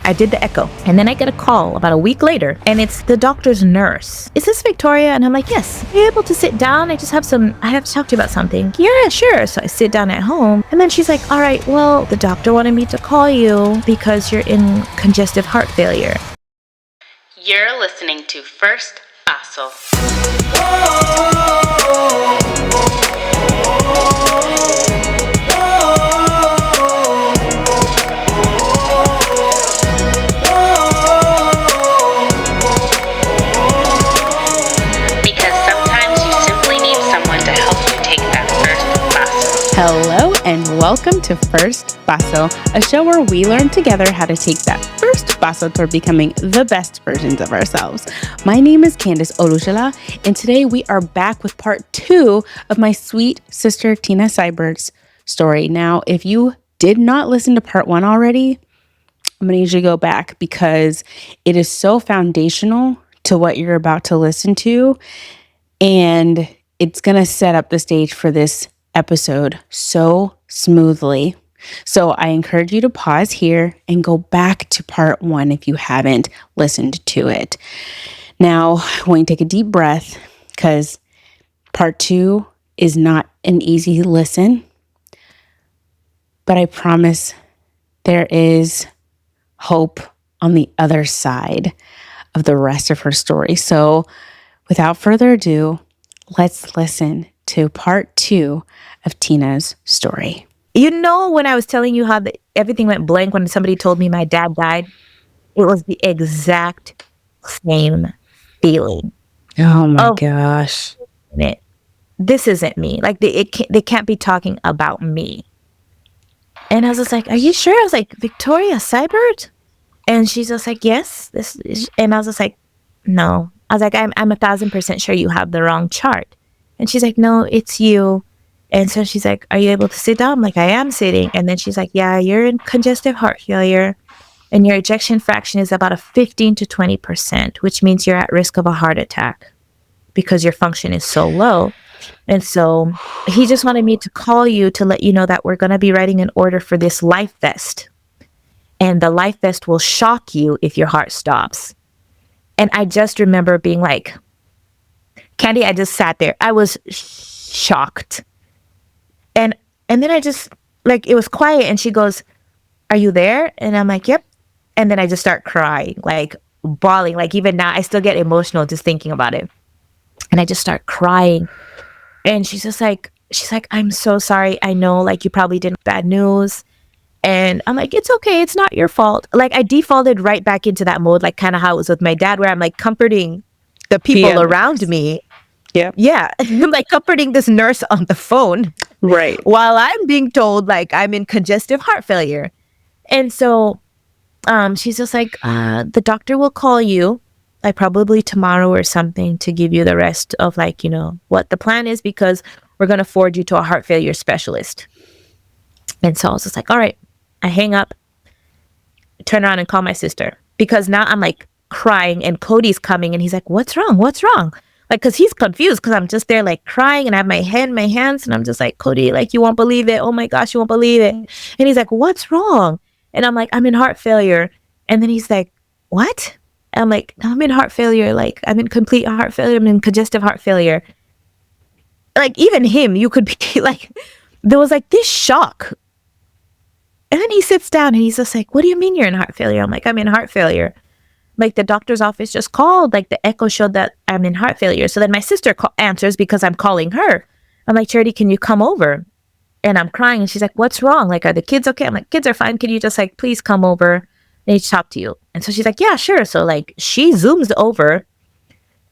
I did the echo. And then I get a call about a week later, and it's the doctor's nurse. Is this Victoria? And I'm like, yes. Are you able to sit down? I have to talk to you about something. Yeah, sure. So I sit down at home. And then she's like, all right, well, the doctor wanted me to call you because you're in congestive heart failure. You're listening to First Paso. Hello and welcome to First Paso, a show where we learn together how to take that first paso toward becoming the best versions of ourselves. My name is Candice Olushala, and today we are back with part 2 of my sweet sister Tina Seibert's story. Now, if you did not listen to part 1 already, I'm going to need you to go back because it is so foundational to what you're about to listen to, and it's going to set up the stage for this episode so smoothly. So I encourage you to pause here and go back to part 1 if you haven't listened to it. Now, I want you to take a deep breath because part 2 is not an easy listen, but I promise there is hope on the other side of the rest of her story. So without further ado, let's listen to part 2 of Tina's story. You know, when I was telling you how everything went blank when somebody told me my dad died, it was the exact same feeling. Oh my gosh. This isn't me. Like they can't be talking about me. And I was just like, are you sure? I was like, Victoria Seibert? And she's just like, yes. And I was just like, no. I was like, I'm 1,000% sure you have the wrong chart. And she's like, no, it's you. And so she's like, are you able to sit down? I'm like, I am sitting. And then she's like, yeah, you're in congestive heart failure. And your ejection fraction is about a 15 to 20%, which means you're at risk of a heart attack because your function is so low. And so he just wanted me to call you to let you know that we're going to be writing an order for this life vest. And the life vest will shock you if your heart stops. And I just remember being like, Candy, I just sat there. I was shocked. And then I just, like, it was quiet. And she goes, are you there? And I'm like, yep. And then I just start crying, like bawling. Like even now, I still get emotional just thinking about it. And I just start crying. And she's like, I'm so sorry. I know, like, you probably didn't bad news. And I'm like, it's okay. It's not your fault. Like, I defaulted right back into that mode, like kind of how it was with my dad, where I'm like comforting the people around me. Yeah. Yeah. I'm like comforting this nurse on the phone. Right. While I'm being told like I'm in congestive heart failure. And so she's just like, the doctor will call you like probably tomorrow or something to give you the rest of like, you know, what the plan is, because we're going to forward you to a heart failure specialist. And so I was just like, all right. I hang up, turn around and call my sister, because now I'm like crying and Cody's coming and he's like, what's wrong? What's wrong? Like, cause he's confused because I'm just there like crying and I have my head in my hands and I'm just like, Cody, like, you won't believe it. Oh my gosh, you won't believe it. And he's like, what's wrong? And I'm like, I'm in heart failure. And then he's like, what? And I'm like, no, I'm in heart failure. Like, I'm in complete heart failure. I'm in congestive heart failure. Like, even him, you could be like, there was like this shock. And then he sits down and he's just like, what do you mean you're in heart failure? I'm like, I'm in heart failure. Like, the doctor's office just called. Like, the echo showed that I'm in heart failure. So then my sister answers because I'm calling her. I'm like, Charity, can you come over? And I'm crying. And she's like, what's wrong? Like, are the kids okay? I'm like, kids are fine. Can you just like, please come over? I need to talk to you. And so she's like, yeah, sure. So like, she zooms over.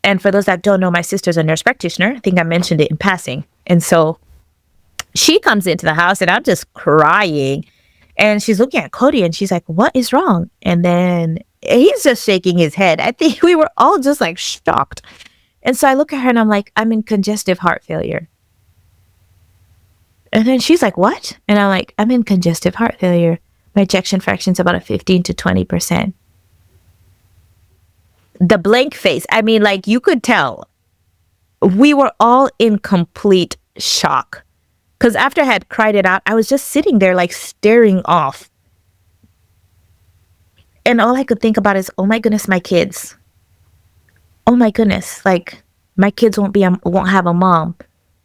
And for those that don't know, my sister's a nurse practitioner. I think I mentioned it in passing. And so she comes into the house and I'm just crying. And she's looking at Cody and she's like, what is wrong? And then he's just shaking his head. I think we were all just like shocked. And so I look at her and I'm like, I'm in congestive heart failure. And then she's like, what? And I'm like, I'm in congestive heart failure. My ejection fraction is about a 15 to 20%. The blank face. I mean, like, you could tell we were all in complete shock. Because after I had cried it out, I was just sitting there like staring off. And all I could think about is, oh my goodness, my kids. Oh my goodness, like my kids won't have a mom.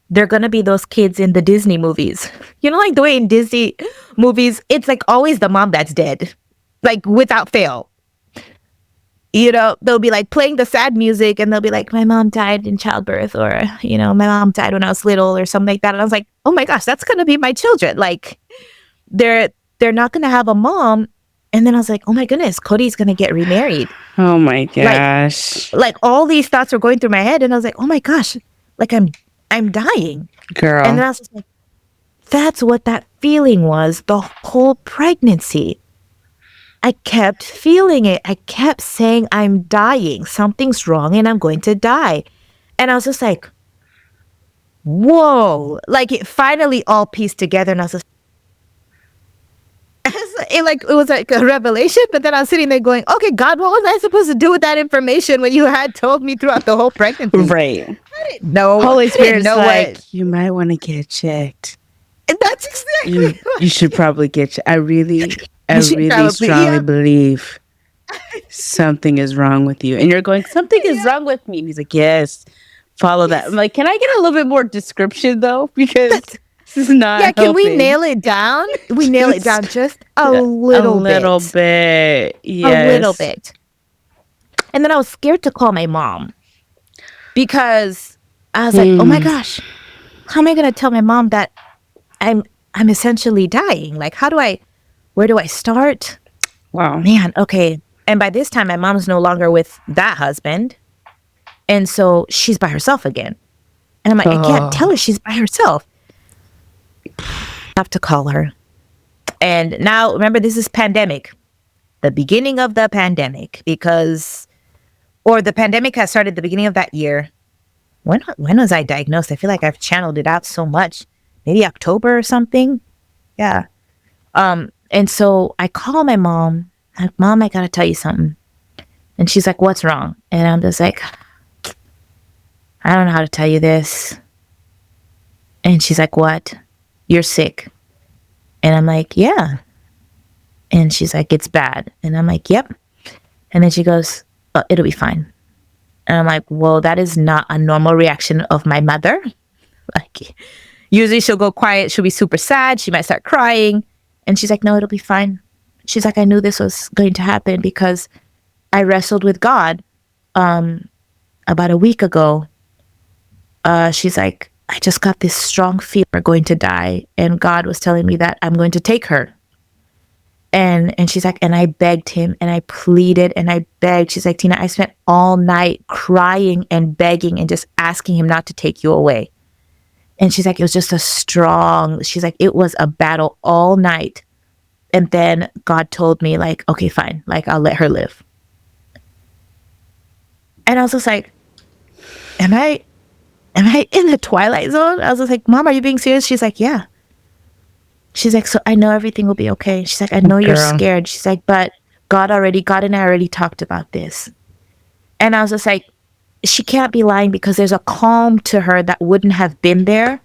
They're gonna be those kids in the Disney movies. You know, like the way in Disney movies, it's like always the mom that's dead, like without fail. You know, they'll be like playing the sad music and they'll be like, my mom died in childbirth, or, you know, my mom died when I was little, or something like that. And I was like, oh my gosh, that's gonna be my children. Like they're not gonna have a mom. And then I was like, oh my goodness, Cody's gonna get remarried. Oh my gosh. Like all these thoughts were going through my head, and I was like, oh my gosh, like I'm dying. Girl. And then I was just like, that's what that feeling was the whole pregnancy. I kept feeling it. I kept saying, I'm dying. Something's wrong and I'm going to die. And I was just like, whoa. Like it finally all pieced together. And I was just, it was like a revelation. But then I was sitting there going, okay, God, what was I supposed to do with that information when you had told me throughout the whole pregnancy? Right. No. Holy Spirit's like, you might want to get checked. And that's exactly you should probably get checked. I really strongly believe something is wrong with you. And you're going, something is wrong with me. And he's like, yes, follow that. I'm like, can I get a little bit more description though? Because this is not can helping. we nail it down? We nail it down just a little bit. A little bit. Yes. A little bit. And then I was scared to call my mom because I was like, oh my gosh, how am I going to tell my mom that I'm essentially dying? Like, where do I start? Wow. Man, okay. And by this time, my mom's no longer with that husband. And so she's by herself again. And I'm like, I can't tell her she's by herself. I have to call her. And now, remember, this is pandemic. The beginning of the pandemic. Or the pandemic has started the beginning of that year. When was I diagnosed? I feel like I've channeled it out so much. Maybe October or something. Yeah. And so I call my mom. I'm like, Mom, I gotta tell you something. And she's like, what's wrong? And I'm just like, I don't know how to tell you this. And she's like, what? You're sick. And I'm like, yeah. And she's like, it's bad. And I'm like, yep. And then she goes, oh, it'll be fine. And I'm like, well, that is not a normal reaction of my mother. Like, usually she'll go quiet. She'll be super sad. She might start crying. And she's like, no, it'll be fine. She's like, I knew this was going to happen because I wrestled with God about a week ago. She's like, I just got this strong fear we're going to die. And God was telling me that I'm going to take her. And she's like, and I begged him and I pleaded and I begged. She's like, Tina, I spent all night crying and begging and just asking him not to take you away. And she's like, it was just she's like, it was a battle all night. And then God told me like, okay, fine. Like, I'll let her live. And I was just like, am I in the twilight zone? I was just like, Mom, are you being serious? She's like, yeah. She's like, so I know everything will be okay. She's like, I know you're scared. She's like, but God and I already talked about this. And I was just like, she can't be lying because there's a calm to her that wouldn't have been there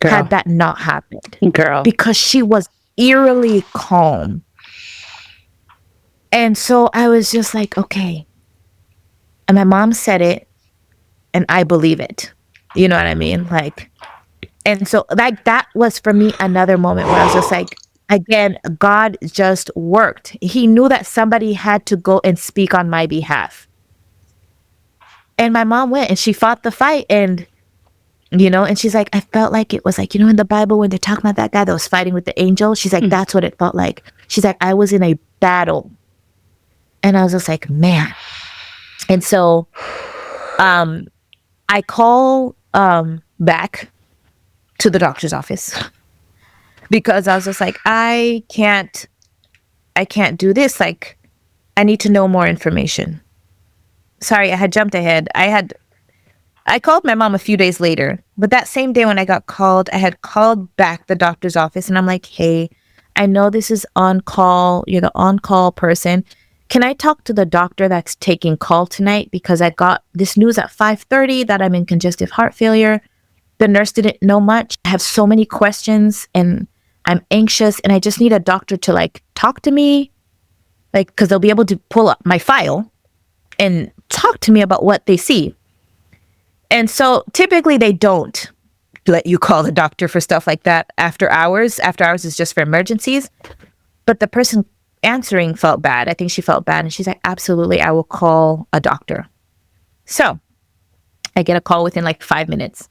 had that not happened. Girl. Because she was eerily calm. And so I was just like, okay. And my mom said it and I believe it. You know what I mean? Like, and so like that was for me another moment where I was just like, again, God just worked. He knew that somebody had to go and speak on my behalf. And my mom went and she fought the fight and, you know, and she's like, I felt like it was like, you know, in the Bible when they're talking about that guy that was fighting with the angel, she's like, that's what it felt like. She's like, I was in a battle. And I was just like, man. And so I call back to the doctor's office because I was just like, I can't do this. Like, I need to know more information. Sorry, I had jumped ahead. I called my mom a few days later, but that same day when I got called, I had called back the doctor's office and I'm like, hey, I know this is on call. You're the on-call person. Can I talk to the doctor that's taking call tonight? Because I got this news at 5:30 that I'm in congestive heart failure. The nurse didn't know much. I have so many questions and I'm anxious and I just need a doctor to like talk to me. Like, because they'll be able to pull up my file and talk to me about what they see. And so typically they don't let you call the doctor for stuff like that after hours. After hours is just for emergencies. But the person answering felt bad. I think she felt bad. And she's like, absolutely, I will call a doctor. So I get a call within like 5 minutes.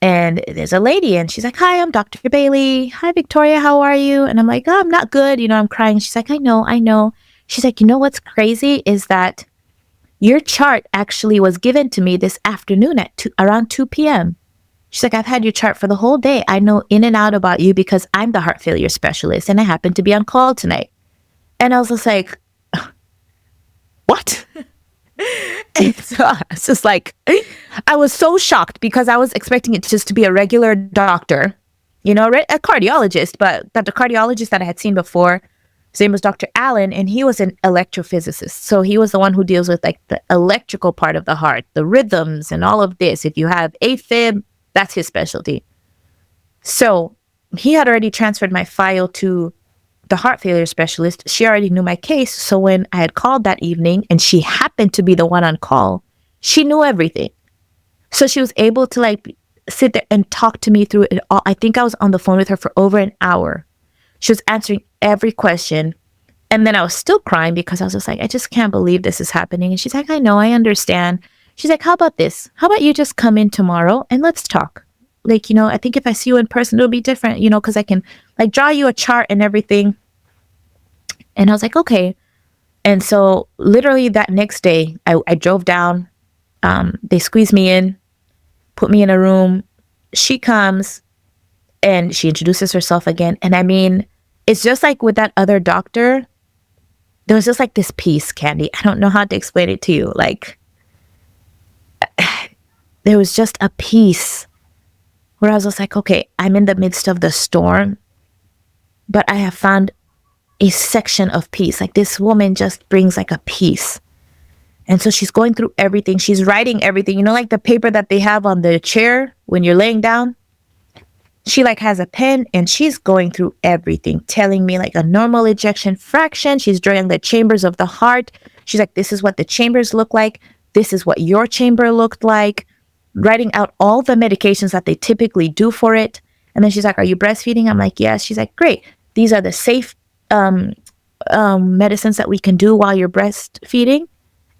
And there's a lady and she's like, hi, I'm Dr. Bailey. Hi, Victoria, how are you? And I'm like, oh, I'm not good. You know, I'm crying. She's like, I know. She's like, you know what's crazy is that your chart actually was given to me this afternoon at around 2 p.m. She's like, I've had your chart for the whole day. I know in and out about you because I'm the heart failure specialist and I happen to be on call tonight. And I was just like, what? And so I was just like, I was so shocked because I was expecting it just to be a regular doctor, you know, a cardiologist, but the cardiologist that I had seen before, his name was Dr. Allen, and he was an electrophysicist. So he was the one who deals with like the electrical part of the heart, the rhythms and all of this. If you have AFib, that's his specialty. So he had already transferred my file to the heart failure specialist. She already knew my case. So when I had called that evening and she happened to be the one on call, she knew everything. So she was able to like sit there and talk to me through it all. I think I was on the phone with her for over an hour. She was answering every question. And then I was still crying because I was just like, I just can't believe this is happening. And she's like, I know, I understand. She's like, how about this? How about you just come in tomorrow and let's talk? Like, you know, I think if I see you in person, it'll be different, you know, because I can like draw you a chart and everything. And I was like, okay. And so literally that next day, I drove down. They squeezed me in, put me in a room. She comes and she introduces herself again. And I mean, it's just like with that other doctor, there was just like this peace, Candy. I don't know how to explain it to you. Like, there was just a peace where I was just like, okay, I'm in the midst of the storm, but I have found a section of peace. Like this woman just brings like a peace. And so she's going through everything. She's writing everything, you know, like the paper that they have on the chair when you're laying down. She like has a pen and she's going through everything, telling me like a normal ejection fraction. She's drawing the chambers of the heart. She's like, this is what the chambers look like. This is what your chamber looked like. Writing out all the medications that they typically do for it. And then she's like, are you breastfeeding? I'm like, yes. She's like, great. These are the safe medicines that we can do while you're breastfeeding.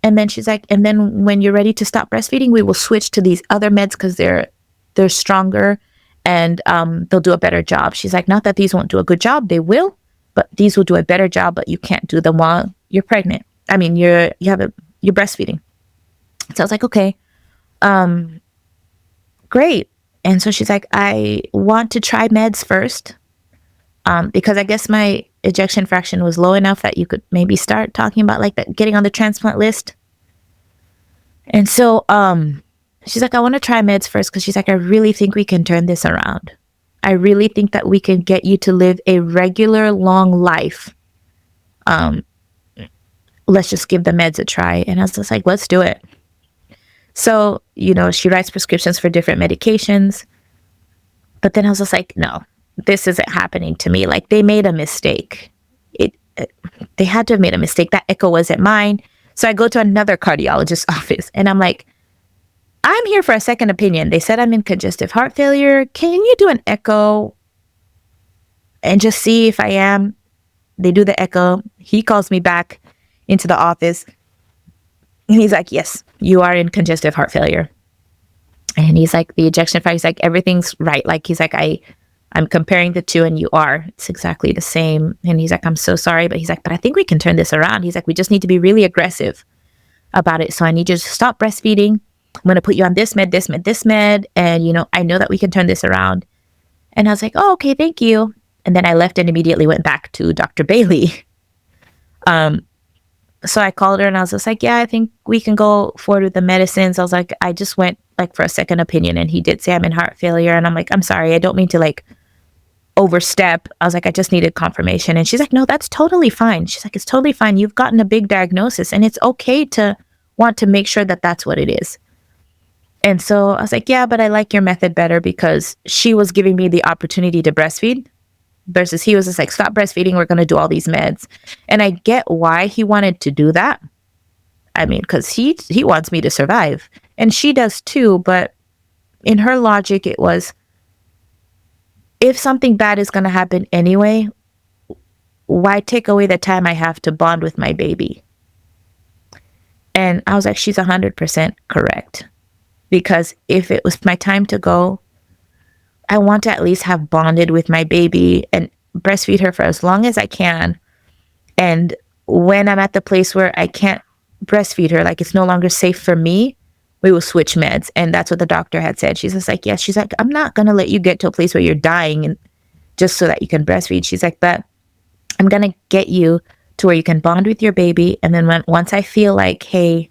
And then she's like, and then when you're ready to stop breastfeeding, we will switch to these other meds because they're stronger and they'll do a better job. She's like, not that these won't do a good job. They will, but these will do a better job, but you can't do them while you're pregnant. I mean, you're breastfeeding. So I was like, okay. Great. And so she's like, I want to try meds first because I guess my ejection fraction was low enough that you could maybe start talking about like that, getting on the transplant list. And so she's like, I want to try meds first because she's like, I really think we can turn this around. I really think that we can get you to live a regular long life. Let's just give the meds a try. And I was just like, let's do it. So, you know, she writes prescriptions for different medications. But then I was just like, no, this isn't happening to me. Like they made a mistake. They had to have made a mistake. That echo wasn't mine. So I go to another cardiologist's office and I'm like, I'm here for a second opinion. They said I'm in congestive heart failure. Can you do an echo and just see if I am? They do the echo. He calls me back into the office. And he's like, yes, you are in congestive heart failure. And he's like, the ejection fraction, he's like, everything's right. Like, he's like, I'm comparing the two and you are. It's exactly the same. And he's like, I'm so sorry. But he's like, but I think we can turn this around. He's like, we just need to be really aggressive about it. So I need you to stop breastfeeding. I'm going to put you on this med, this med, this med. And, you know, I know that we can turn this around. And I was like, oh, okay, thank you. And then I left and immediately went back to Dr. Bailey. So I called her and I was just like, yeah, I think we can go forward with the medicines. I was like, I just went like for a second opinion and he did say I'm in heart failure. And I'm like, I'm sorry, I don't mean to like overstep. I was like, I just needed confirmation. And she's like, no, that's totally fine. She's like, it's totally fine. You've gotten a big diagnosis and it's okay to want to make sure that that's what it is. And so I was like, yeah, but I like your method better because she was giving me the opportunity to breastfeed versus he was just like, stop breastfeeding, we're going to do all these meds. And I get why he wanted to do that. I mean, because he wants me to survive, and she does too. But in her logic, it was, if something bad is going to happen anyway, why take away the time I have to bond with my baby? And I was like, she's 100% correct. Because if it was my time to go, I want to at least have bonded with my baby and breastfeed her for as long as I can. And when I'm at the place where I can't breastfeed her, like it's no longer safe for me, we will switch meds. And that's what the doctor had said. She's just like, yes, she's like, I'm not going to let you get to a place where you're dying and just so that you can breastfeed. She's like, but I'm going to get you to where you can bond with your baby. And then once I feel like, hey,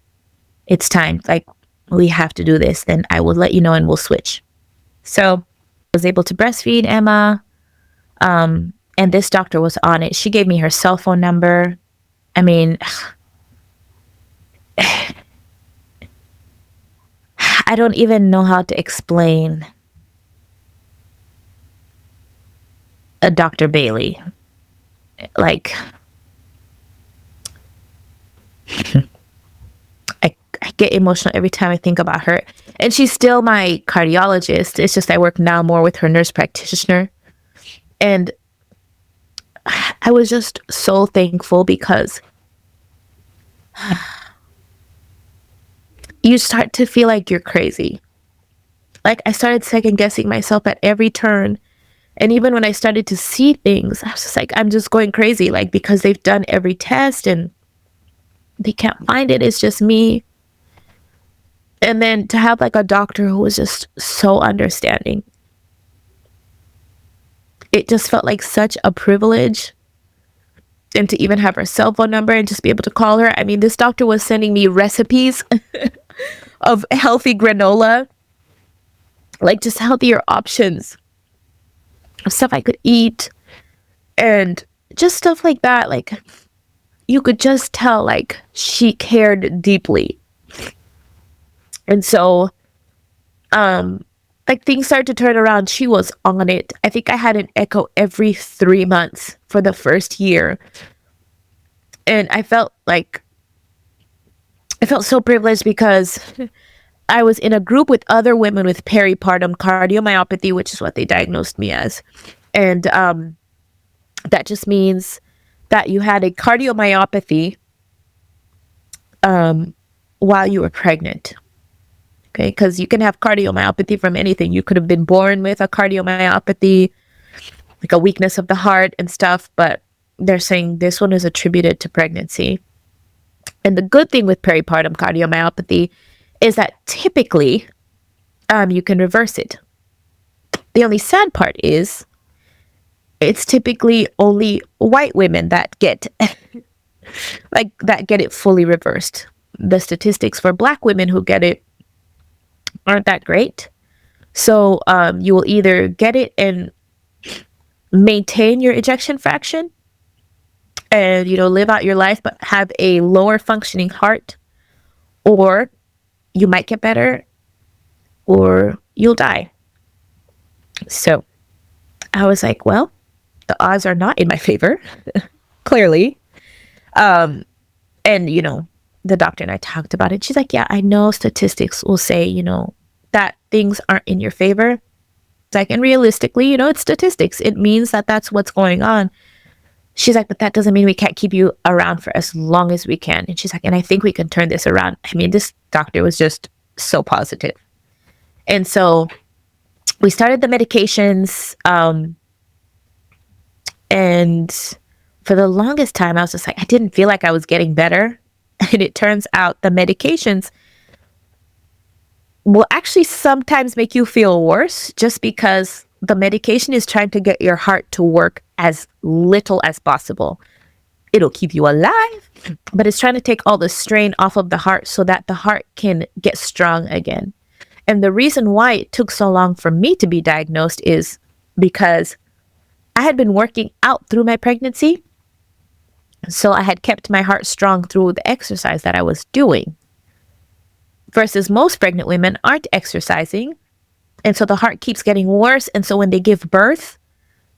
it's time, like we have to do this, then I will let you know and we'll switch. So I was able to breastfeed Emma. And this doctor was on it. She gave me her cell phone number. I mean, I don't even know how to explain a Dr. Bailey. Like, I get emotional every time I think about her. And she's still my cardiologist. It's just I work now more with her nurse practitioner. And I was just so thankful because you start to feel like you're crazy. Like I started second guessing myself at every turn. And even when I started to see things, I was just like, I'm just going crazy. Like, because they've done every test and they can't find it. It's just me. And then to have like a doctor who was just so understanding. It just felt like such a privilege. And to even have her cell phone number and just be able to call her. I mean, this doctor was sending me recipes of healthy granola. Like just healthier options. Of stuff I could eat. And just stuff like that. Like, you could just tell, like, she cared deeply. And so, like, things started to turn around. She was on it. I think I had an echo every 3 months for the first year. And I felt so privileged because I was in a group with other women with peripartum cardiomyopathy, which is what they diagnosed me as. And that just means that you had a cardiomyopathy while you were pregnant. Okay, because you can have cardiomyopathy from anything. You could have been born with a cardiomyopathy, like a weakness of the heart and stuff, but they're saying this one is attributed to pregnancy. And the good thing with peripartum cardiomyopathy is that typically you can reverse it. The only sad part is it's typically only white women that get get it fully reversed. The statistics for Black women who get it aren't that great. So you will either get it and maintain your ejection fraction and, live out your life, but have a lower functioning heart, or you might get better, or you'll die. So I was like, well, the odds are not in my favor, clearly. And, the doctor and I talked about it. She's like, yeah, I know statistics will say, that things aren't in your favor. It's like, and realistically, it's statistics. It means that that's what's going on. She's like, but that doesn't mean we can't keep you around for as long as we can. And she's like, and I think we can turn this around. I mean, this doctor was just so positive. And so we started the medications. And for the longest time, I was just like, I didn't feel like I was getting better. And it turns out the medications will actually sometimes make you feel worse just because the medication is trying to get your heart to work as little as possible. It'll keep you alive, but it's trying to take all the strain off of the heart so that the heart can get strong again. And the reason why it took so long for me to be diagnosed is because I had been working out through my pregnancy. So I had kept my heart strong through the exercise that I was doing. Versus most pregnant women aren't exercising. And so the heart keeps getting worse. And so when they give birth,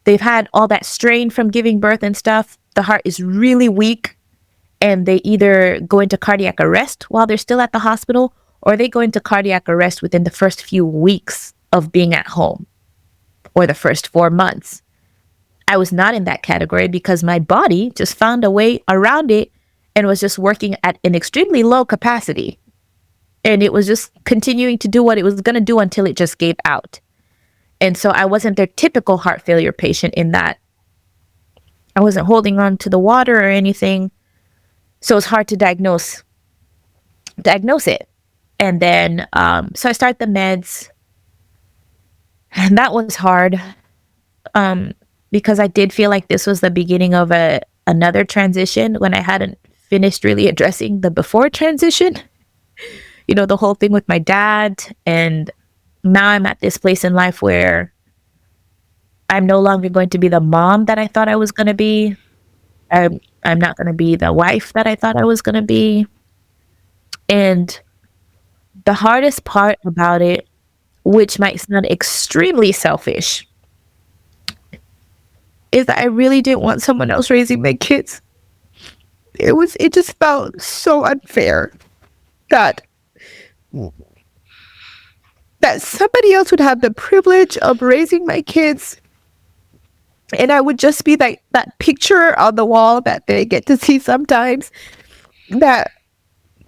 they've had all that strain from giving birth and stuff. The heart is really weak, and they either go into cardiac arrest while they're still at the hospital, or they go into cardiac arrest within the first few weeks of being at home, or the first 4 months. I was not in that category because my body just found a way around it and was just working at an extremely low capacity. And it was just continuing to do what it was going to do until it just gave out. And so I wasn't their typical heart failure patient in that I wasn't holding on to the water or anything. So it's hard to diagnose it. And then, so I started the meds, and that was hard. Because I did feel like this was the beginning of another transition when I hadn't finished really addressing the before transition. The whole thing with my dad. And now I'm at this place in life where I'm no longer going to be the mom that I thought I was going to be. I'm not going to be the wife that I thought I was going to be. And the hardest part about it, which might sound extremely selfish, is that I really didn't want someone else raising my kids. It just felt so unfair that somebody else would have the privilege of raising my kids, and I would just be like that picture on the wall that they get to see sometimes that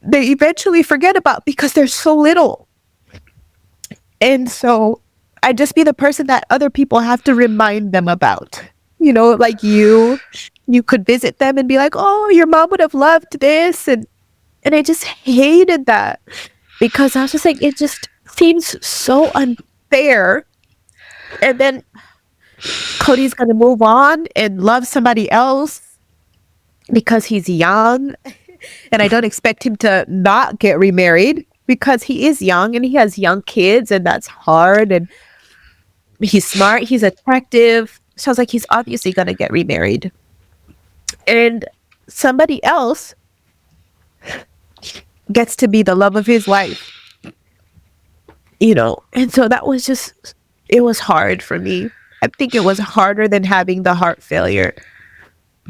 they eventually forget about because they're so little. And so I'd just be the person that other people have to remind them about. Like you could visit them and be like, oh, your mom would have loved this. And I just hated that because I was just like, it just seems so unfair. And then Cody's going to move on and love somebody else because he's young. And I don't expect him to not get remarried because he is young and he has young kids, and that's hard. And he's smart, he's attractive. Sounds like he's obviously going to get remarried. And somebody else gets to be the love of his life. And so that was just, it was hard for me. I think it was harder than having the heart failure.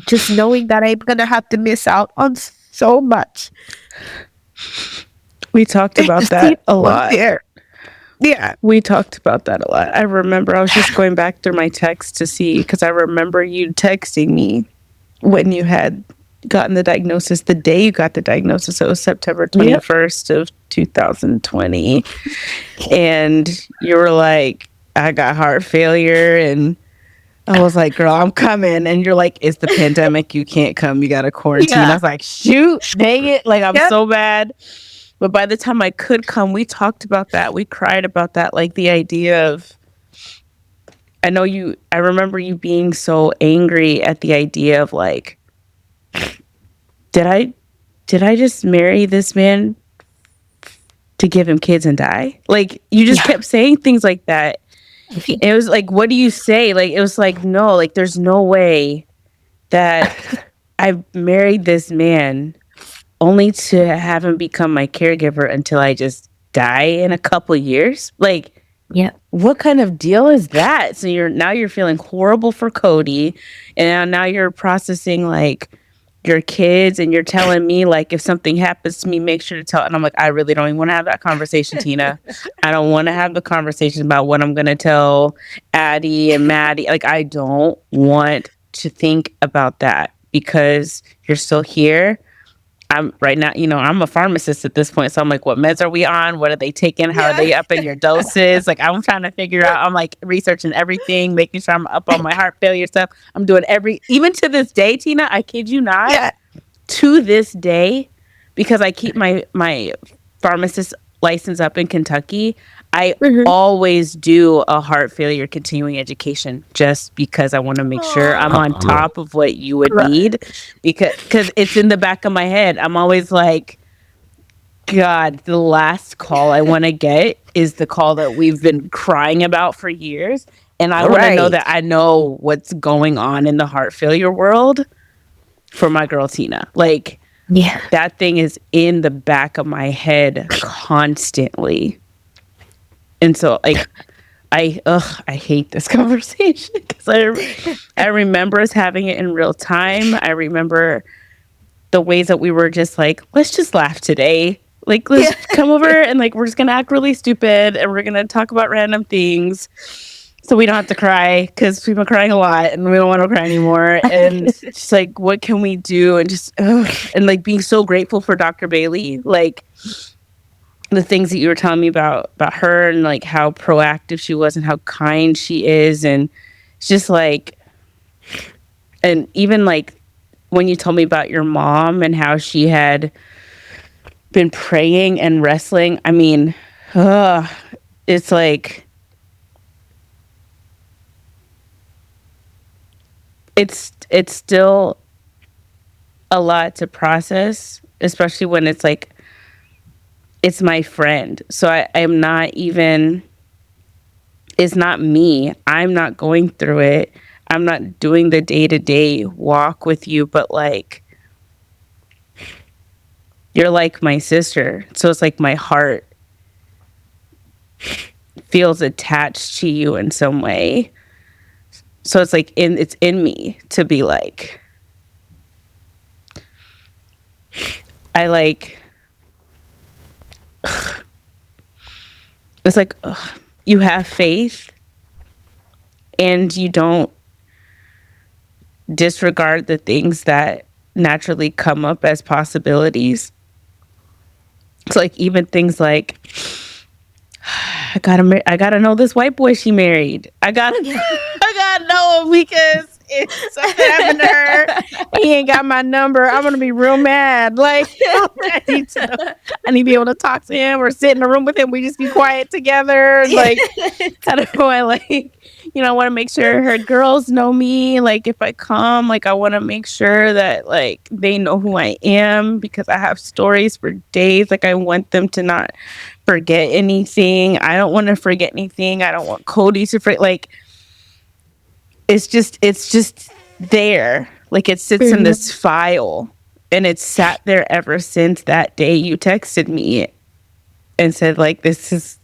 Just knowing that I'm going to have to miss out on so much. We talked about that a lot. Yeah. We talked about that a lot. I remember I was just going back through my text to see, because I remember you texting me when you had gotten the diagnosis, the day you got the diagnosis. It was September 21st of 2020. And you were like, I got heart failure. And I was like, girl, I'm coming. And you're like, it's the pandemic. You can't come. You got to quarantine. I was like, shoot, dang it. Like, I'm so bad. But by the time I could come, we talked about that. We cried about that. Like the idea of, I remember you being so angry at the idea of like, did I just marry this man to give him kids and die? Like, you just kept saying things like that. It was like, what do you say? Like, it was like, no, like, there's no way that I married this man only to have him become my caregiver until I just die in a couple years. Like, what kind of deal is that? So you're feeling horrible for Cody, and now you're processing like your kids, and you're telling me like, if something happens to me, make sure to tell. And I'm like, I really don't even want to have that conversation, Tina. I don't want to have the conversation about what I'm going to tell Addie and Maddie. Like, I don't want to think about that because you're still here. I'm right now, I'm a pharmacist at this point. So I'm like, what meds are we on? What are they taking? How are they upping your doses? Like, I'm trying to figure out, I'm like researching everything, making sure I'm up on my heart failure stuff. I'm doing even to this day, Tina, I kid you not, to this day, because I keep my pharmacist license up in Kentucky, I always do a heart failure continuing education just because I want to make sure I'm on top of what you would need, because it's in the back of my head. I'm always like, God, the last call I want to get is the call that we've been crying about for years. And I want to know that I know what's going on in the heart failure world for my girl, Tina. Like, that thing is in the back of my head constantly. And so, like, I hate this conversation because I remember us having it in real time. I remember the ways that we were just like, let's just laugh today. Like, let's come over and like, we're just going to act really stupid and we're going to talk about random things so we don't have to cry because we've been crying a lot and we don't want to cry anymore. And just like, what can we do? And just, and like being so grateful for Dr. Bailey, like the things that you were telling me about her and like how proactive she was and how kind she is. And it's just like, and even like, when you told me about your mom and how she had been praying and wrestling, I mean, it's like, it's still a lot to process, especially when it's like, it's my friend. So I'm not even, it's not me. I'm not going through it. I'm not doing the day-to-day walk with you, but like, you're like my sister. So it's like my heart feels attached to you in some way. So it's like it's in me to be like, I like, it's like, you have faith and you don't disregard the things that naturally come up as possibilities. It's like even things like, I gotta know this white boy she married. I gotta know him because if something happened to her, he ain't got my number. I'm gonna be real mad. Like I need to be able to talk to him or sit in a room with him. We just be quiet together. Like I don't know. I like, I want to make sure her girls know me. Like if I come, like I want to make sure that like they know who I am because I have stories for days. Like I want them to not forget anything. I don't want to forget anything. I don't want Cody to forget. Like it's just there. Like it sits in this file and it's sat there ever since that day you texted me and said like, this is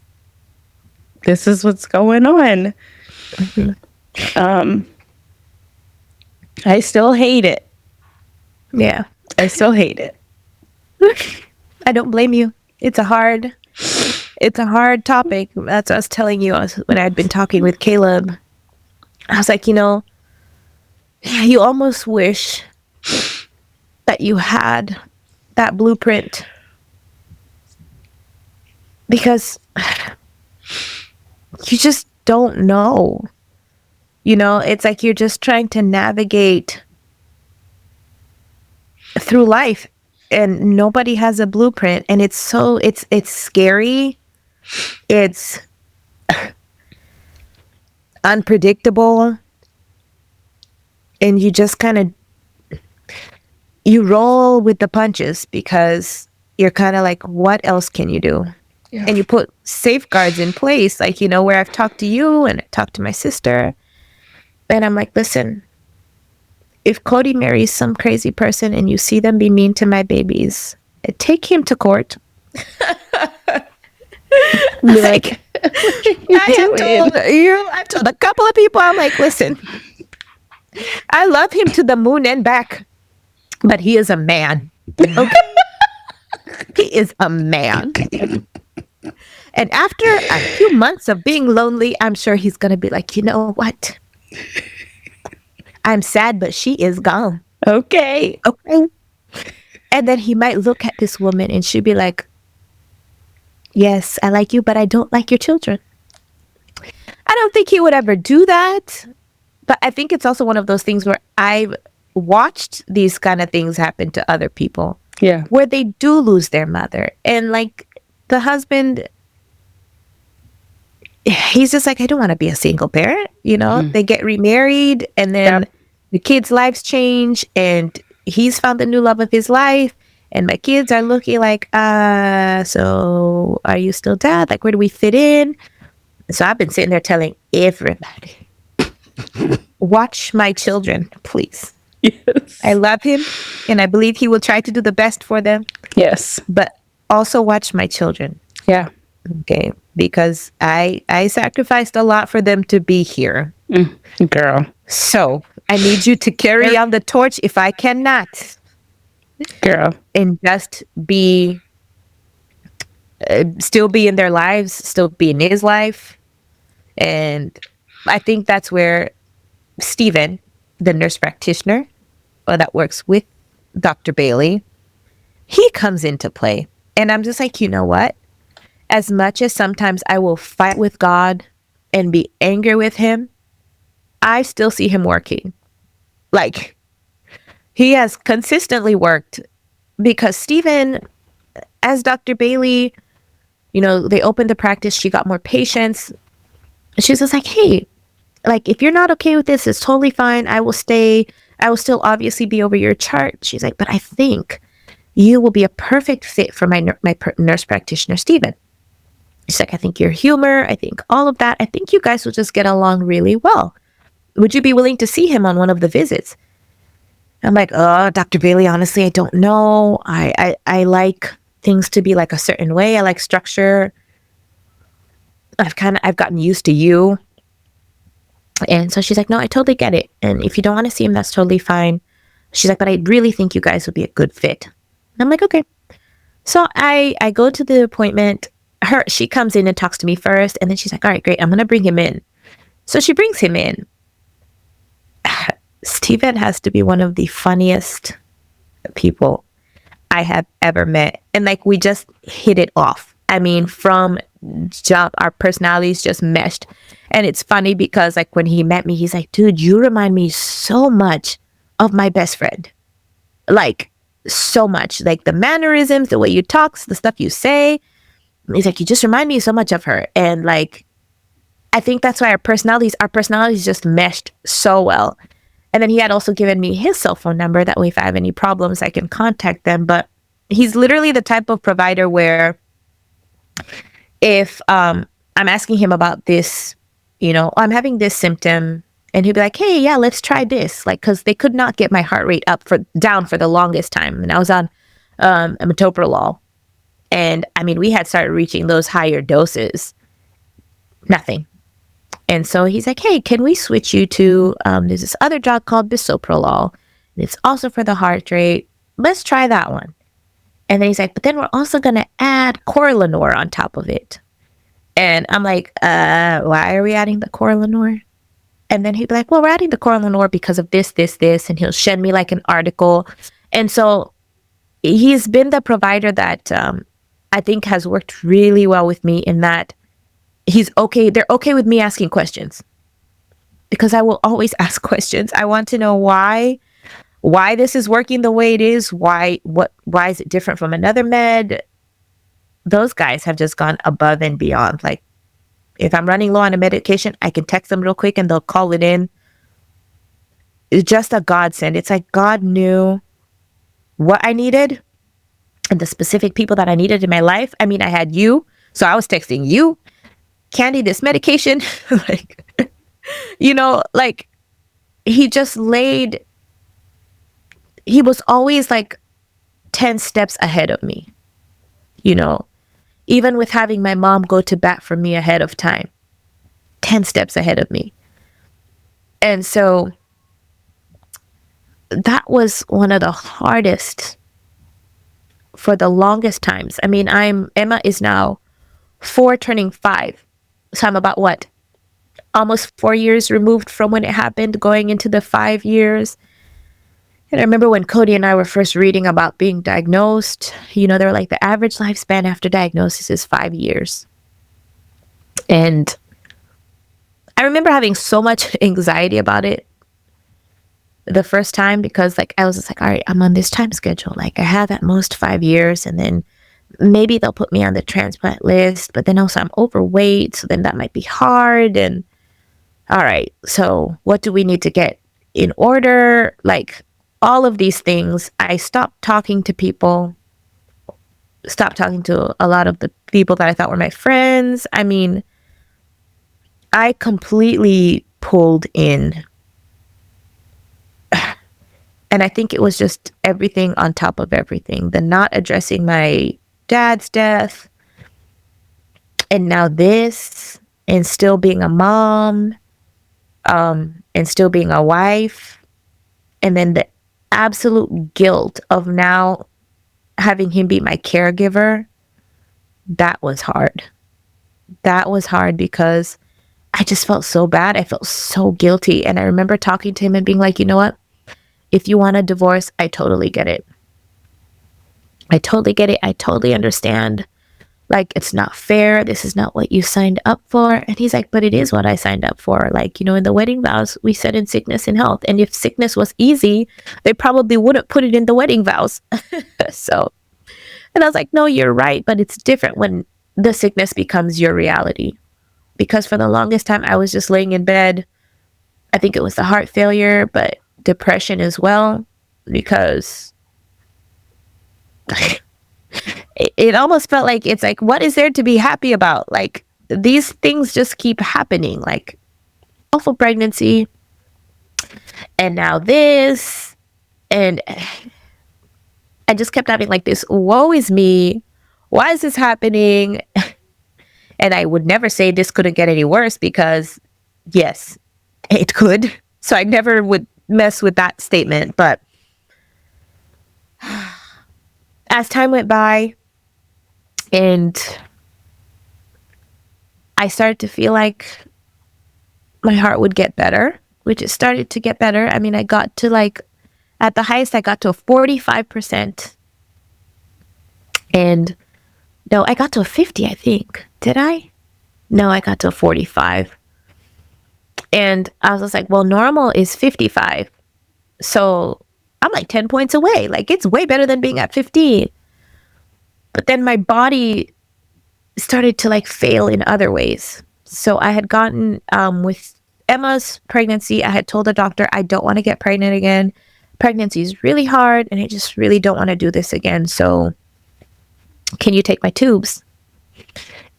what's going on. I still hate it. Yeah. I still hate it. I don't blame you. It's a hard topic. That's what I was telling you when I'd been talking with Caleb. I was like, you almost wish that you had that blueprint because you just don't know. It's like you're just trying to navigate through life and nobody has a blueprint and it's scary. It's unpredictable. And you just kind of, you roll with the punches because you're kind of like, what else can you do? Yeah. And you put safeguards in place, like, where I've talked to you and I talked to my sister. And I'm like, listen, if Cody marries some crazy person and you see them be mean to my babies, take him to court. Like, I've told a couple of people, I'm like, listen, I love him to the moon and back, but he is a man. Okay? He is a man. And after a few months of being lonely, I'm sure he's going to be like, you know what? I'm sad, but she is gone. Okay. And then he might look at this woman and she'd be like, yes, I like you, but I don't like your children. I don't think he would ever do that. But I think it's also one of those things where I've watched these kind of things happen to other people. Yeah. Where they do lose their mother. And like the husband, he's just like, I don't want to be a single parent. They get remarried and then the kids' lives change and he's found the new love of his life. And my kids are looking like, so are you still dad? Like, where do we fit in? So I've been sitting there telling everybody, watch my children, please. Yes. I love him and I believe he will try to do the best for them. Yes. But also watch my children. Yeah. Okay. Because I sacrificed a lot for them to be here. Girl. So I need you to carry on the torch if I cannot. Girl. And just be, still be in their lives, still be in his life. And I think that's where Stephen, the nurse practitioner that works with Dr. Bailey, he comes into play. And I'm just like, you know what? As much as sometimes I will fight with God and be angry with him, I still see him working. Like, he has consistently worked because Stephen, as Dr. Bailey, they opened the practice, she got more patients. She's just like, hey, like, if you're not okay with this, it's totally fine. I will stay. I will still obviously be over your chart. She's like, but I think you will be a perfect fit for my nurse practitioner, Stephen. She's like, I think your humor, I think all of that, I think you guys will just get along really well. Would you be willing to see him on one of the visits? I'm like, oh, Dr. Bailey, honestly, I don't know. I like things to be like a certain way. I like structure. I've gotten used to you. And so she's like, no, I totally get it. And if you don't want to see him, that's totally fine. She's like, but I really think you guys would be a good fit. And I'm like, okay. So I go to the appointment. She comes in and talks to me first. And then she's like, all right, great. I'm going to bring him in. So she brings him in. Stephen has to be one of the funniest people I have ever met. And like, we just hit it off. I mean, from jump, our personalities just meshed. And it's funny because like when he met me, he's like, dude, you remind me so much of my best friend. Like, so much. Like the mannerisms, the way you talk, the stuff you say. He's like, you just remind me so much of her. And like, I think that's why our personalities just meshed so well. And then he had also given me his cell phone number. That way, if I have any problems, I can contact them. But he's literally the type of provider where if I'm asking him about this, I'm having this symptom, and he'd be like, hey, yeah, let's try this. Like, because they could not get my heart rate down for the longest time. And I was on metoprolol. And I mean, we had started reaching those higher doses. Nothing. And so he's like, hey, can we switch you to, there's this other drug called bisoprolol. It's also for the heart rate. Let's try that one. And then he's like, but then we're also going to add Corlanor on top of it. And I'm like, why are we adding the Corlanor? And then he'd be like, well, we're adding the Corlanor because of this, this, this. And he'll send me like an article. And so he's been the provider that I think has worked really well with me in that he's okay. They're okay with me asking questions because I will always ask questions. I want to know why this is working the way it is. Why is it different from another med? Those guys have just gone above and beyond. Like, if I'm running low on a medication, I can text them real quick and they'll call it in. It's just a godsend. It's like God knew what I needed and the specific people that I needed in my life. I mean, I had you, so I was texting you, Candy, this medication. Like, like he was always like 10 steps ahead of me, even with having my mom go to bat for me ahead of time, 10 steps ahead of me. And so that was one of the hardest for the longest times. I mean, Emma is now 4 turning 5. So I'm about almost 4 years removed from when it happened, going into the 5 years. And I remember when Cody and I were first reading about being diagnosed, they were like, the average lifespan after diagnosis is 5 years. And I remember having so much anxiety about it the first time because like I was just like, all right, I'm on this time schedule. Like I have at most 5 years, and then maybe they'll put me on the transplant list, but then also I'm overweight, so then that might be hard. And all right, so what do we need to get in order? Like all of these things. I stopped talking to people, stopped talking to a lot of the people that I thought were my friends. I mean, I completely pulled in. And I think it was just everything on top of everything. The not addressing my dad's death, And now this, and still being a mom, and still being a wife. And then the absolute guilt of now having him be my caregiver. That was hard. That was hard because I just felt so bad. I felt so guilty. And I remember talking to him and being like, you know what? If you want a divorce, I totally get it. I totally get it. I totally understand. Like, it's not fair. This is not what you signed up for. And he's like, but it is what I signed up for. Like, in the wedding vows, we said in sickness and health. And if sickness was easy, they probably wouldn't put it in the wedding vows. And I was like, no, you're right. But it's different when the sickness becomes your reality. Because for the longest time, I was just laying in bed. I think it was the heart failure, but depression as well. Because it almost felt like, it's like, what is there to be happy about? Like, these things just keep happening. Like, awful pregnancy. And now this. And I just kept having like this, woe is me. Why is this happening? And I would never say this couldn't get any worse because, yes, it could. So I never would mess with that statement. But as time went by and I started to feel like my heart would get better, which it started to get better. I mean, I got to like, at the highest, I got to a 45%. And no, I got to a 50, I think. Did I? No, I got to a 45. And I was just like, well, normal is 55. So I'm like 10 points away. Like, it's way better than being at 15. But then my body started to like fail in other ways. So I had gotten, with Emma's pregnancy, I had told the doctor, I don't want to get pregnant again. Pregnancy is really hard and I just really don't want to do this again. So can you take my tubes?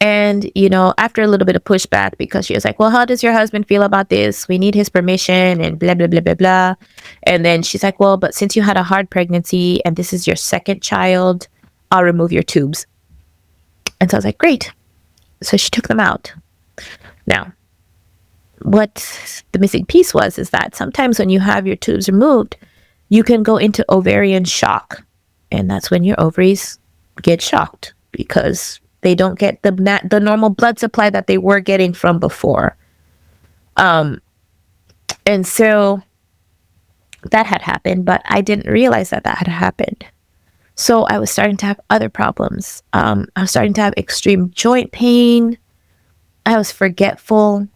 And, after a little bit of pushback, because she was like, well, how does your husband feel about this? We need his permission and blah, blah, blah, blah, blah. And then she's like, well, but since you had a hard pregnancy and this is your second child, I'll remove your tubes. And so I was like, great. So she took them out. Now, what the missing piece was is that sometimes when you have your tubes removed, you can go into ovarian shock. And that's when your ovaries get shocked because they don't get the normal blood supply that they were getting from before. And so that had happened, but I didn't realize that had happened. So I was starting to have other problems. I was starting to have extreme joint pain. I was forgetful.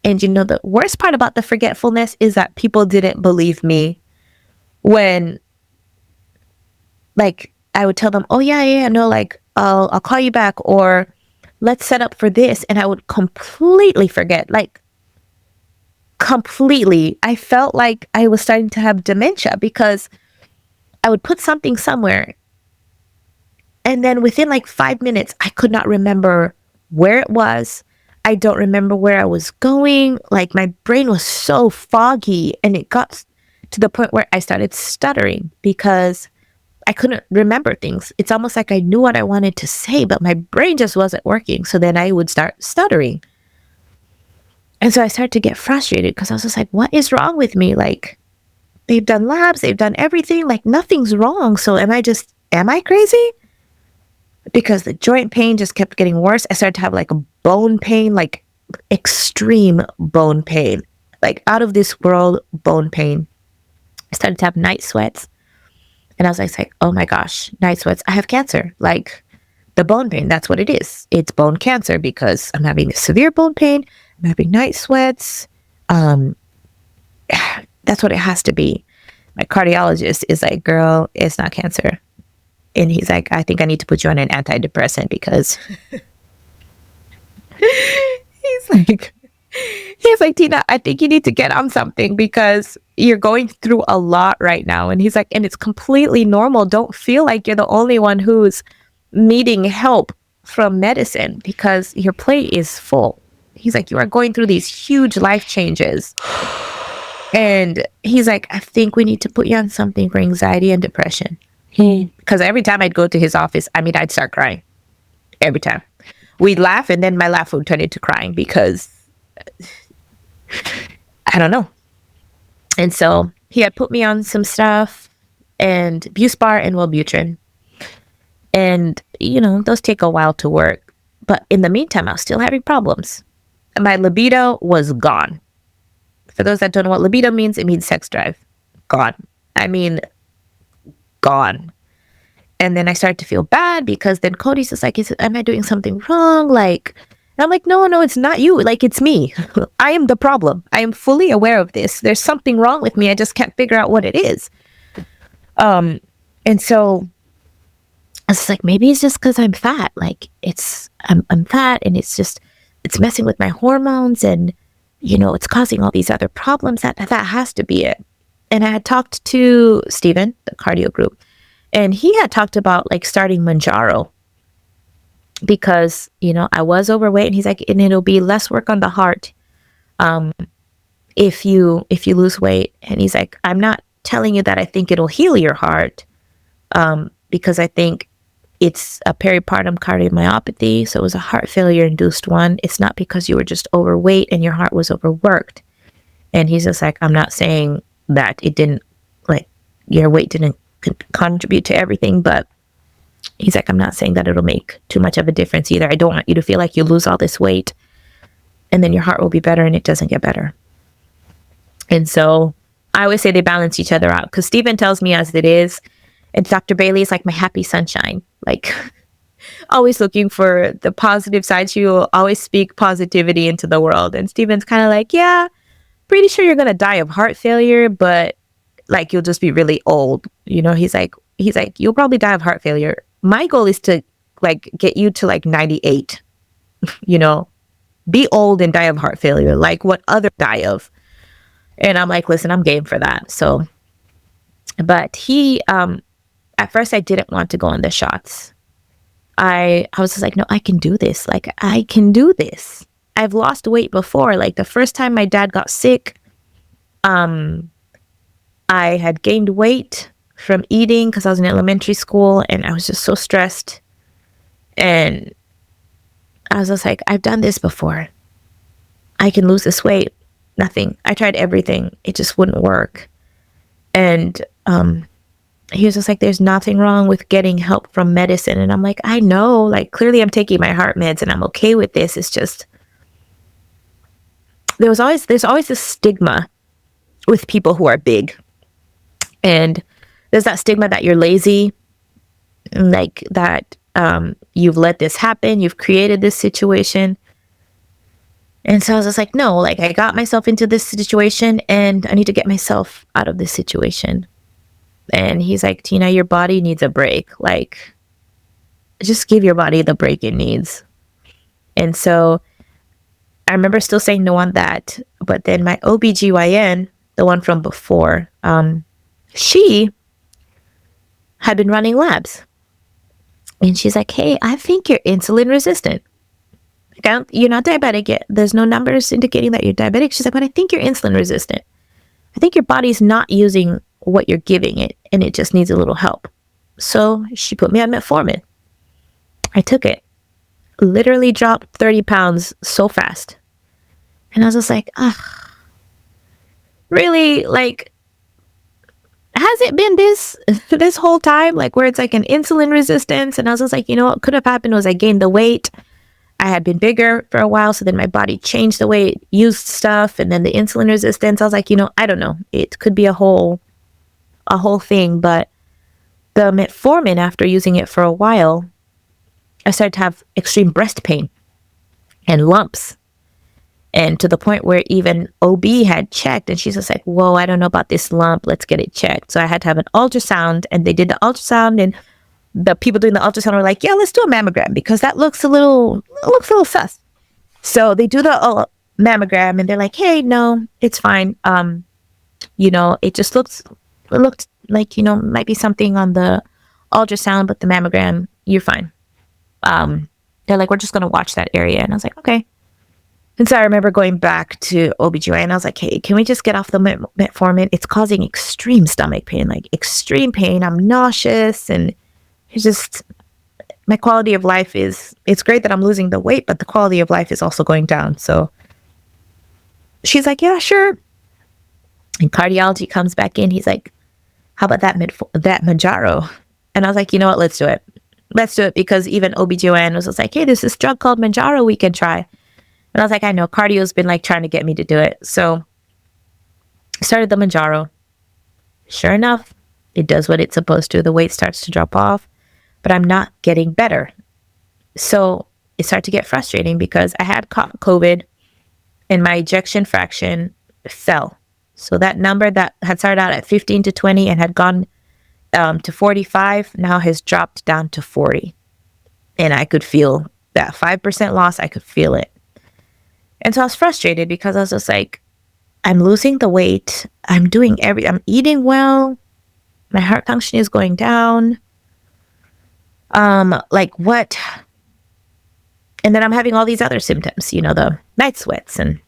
And the worst part about the forgetfulness is that people didn't believe me when, like, I would tell them, oh, yeah, no, like, I'll call you back, or let's set up for this. And I would completely forget, like, completely. I felt like I was starting to have dementia because I would put something somewhere. And then within like 5 minutes, I could not remember where it was. I don't remember where I was going. Like, my brain was so foggy, and it got to the point where I started stuttering because I couldn't remember things. It's almost like I knew what I wanted to say, but my brain just wasn't working. So then I would start stuttering. And so I started to get frustrated because I was just like, what is wrong with me? Like, they've done labs, they've done everything, like nothing's wrong. So am I crazy? Because the joint pain just kept getting worse. I started to have like a bone pain, like extreme bone pain, like out of this world bone pain. I started to have night sweats. And I was like, oh my gosh, night sweats. I have cancer. Like, the bone pain, that's what it is. It's bone cancer because I'm having severe bone pain. I'm having night sweats. That's what it has to be. My cardiologist is like, girl, it's not cancer. And he's like, I think I need to put you on an antidepressant because he's like, Tina, I think you need to get on something because you're going through a lot right now. And he's like, and it's completely normal. Don't feel like you're the only one who's needing help from medicine because your plate is full. He's like, you are going through these huge life changes. And he's like, I think we need to put you on something for anxiety and depression. Because every time I'd go to his office, I'd start crying. Every time. we'd laugh, and then my laugh would turn into crying because I don't know. And so he had put me on some stuff, and Buspar and Wellbutrin. And, those take a while to work. But in the meantime, I was still having problems. And my libido was gone. For those that don't know what libido means, it means sex drive. Gone. I mean, gone. And then I started to feel bad because then Cody's just like, am I doing something wrong? Like, and I'm like, no, it's not you. Like, it's me. I am the problem. I am fully aware of this. There's something wrong with me. I just can't figure out what it is. And so I was like, maybe it's just because I'm fat. Like, I'm fat, and it's messing with my hormones, and, it's causing all these other problems. That has to be it. And I had talked to Steven, the cardio group, and he had talked about like starting Manjaro because, I was overweight, and he's like, and it'll be less work on the heart if you lose weight. And he's like, I'm not telling you that I think it'll heal your heart because I think it's a peripartum cardiomyopathy. So it was a heart failure induced one. It's not because you were just overweight and your heart was overworked. And he's just like, I'm not saying that it didn't, like, your weight didn't contribute to everything, but he's like, I'm not saying that it'll make too much of a difference either. I don't want you to feel like you lose all this weight and then your heart will be better, and it doesn't get better. And so I always say they balance each other out, because Stephen tells me as it is, and Dr. Bailey is like my happy sunshine, like always looking for the positive side. She will always speak positivity into the world. And Stephen's kind of like, yeah, pretty sure you're going to die of heart failure, but like, you'll just be really old. He's like, you'll probably die of heart failure. My goal is to like get you to like 98, be old and die of heart failure, like what others die of. And I'm like, listen, I'm game for that. So, but he, at first I didn't want to go on the shots. I was just like, no, I can do this. Like, I can do this. I've lost weight before. Like, the first time my dad got sick, I had gained weight from eating because I was in elementary school, and I was just so stressed. And I was just like, I've done this before. I can lose this weight. Nothing. I tried everything. It just wouldn't work. And he was just like, there's nothing wrong with getting help from medicine. And I'm like, I know, like, clearly I'm taking my heart meds and I'm okay with this. It's just, there's always this stigma with people who are big. And there's that stigma that you're lazy, like that you've let this happen, you've created this situation. And so I was just like, no, like, I got myself into this situation and I need to get myself out of this situation. And he's like, Tina, your body needs a break. Like, just give your body the break it needs. And so I remember still saying no on that. But then my OBGYN, the one from before, she had been running labs. And she's like, hey, I think you're insulin resistant. Like, you're not diabetic yet. There's no numbers indicating that you're diabetic. She's like, but I think you're insulin resistant. I think your body's not using what you're giving it, and it just needs a little help. So she put me on metformin. I took it. Literally dropped 30 pounds so fast. And I was just like, really? Like, has it been this whole time? Like, where it's like an insulin resistance? And I was just like, what could have happened was I gained the weight. I had been bigger for a while, so then my body changed the way it used stuff, and then the insulin resistance. I was like, I don't know. It could be a whole thing, but the metformin, after using it for a while, I started to have extreme breast pain and lumps, and to the point where even OB had checked, and she's just like, whoa, I don't know about this lump. Let's get it checked. So I had to have an ultrasound, and they did the ultrasound, and the people doing the ultrasound were like, yeah, let's do a mammogram because that looks a little sus. So they do the mammogram, and they're like, hey, no, it's fine. It just looked like, might be something on the ultrasound, but the mammogram, you're fine. They're like, we're just going to watch that area. And I was like, okay. And so I remember going back to OBGYN, and I was like, hey, can we just get off the metformin? It's causing extreme stomach pain, like extreme pain. I'm nauseous, and it's just, my quality of life it's great that I'm losing the weight, but the quality of life is also going down. So she's like, yeah, sure. And cardiology comes back in. He's like, how about that Manjaro? And I was like, you know what? Let's do it. Let's do it, because even OBGYN was just like, hey, there's this drug called Manjaro we can try. And I was like, I know, cardio's been like trying to get me to do it. So I started the Manjaro. Sure enough, it does what it's supposed to. The weight starts to drop off, but I'm not getting better. So it started to get frustrating because I had caught COVID and my ejection fraction fell. So that number that had started out at 15 to 20 and had gone to 45 now has dropped down to 40. And I could feel that 5% loss. I could feel it. And so I was frustrated because I was just like, I'm losing the weight. I'm eating well. My heart function is going down. Like what? And then I'm having all these other symptoms, the night sweats and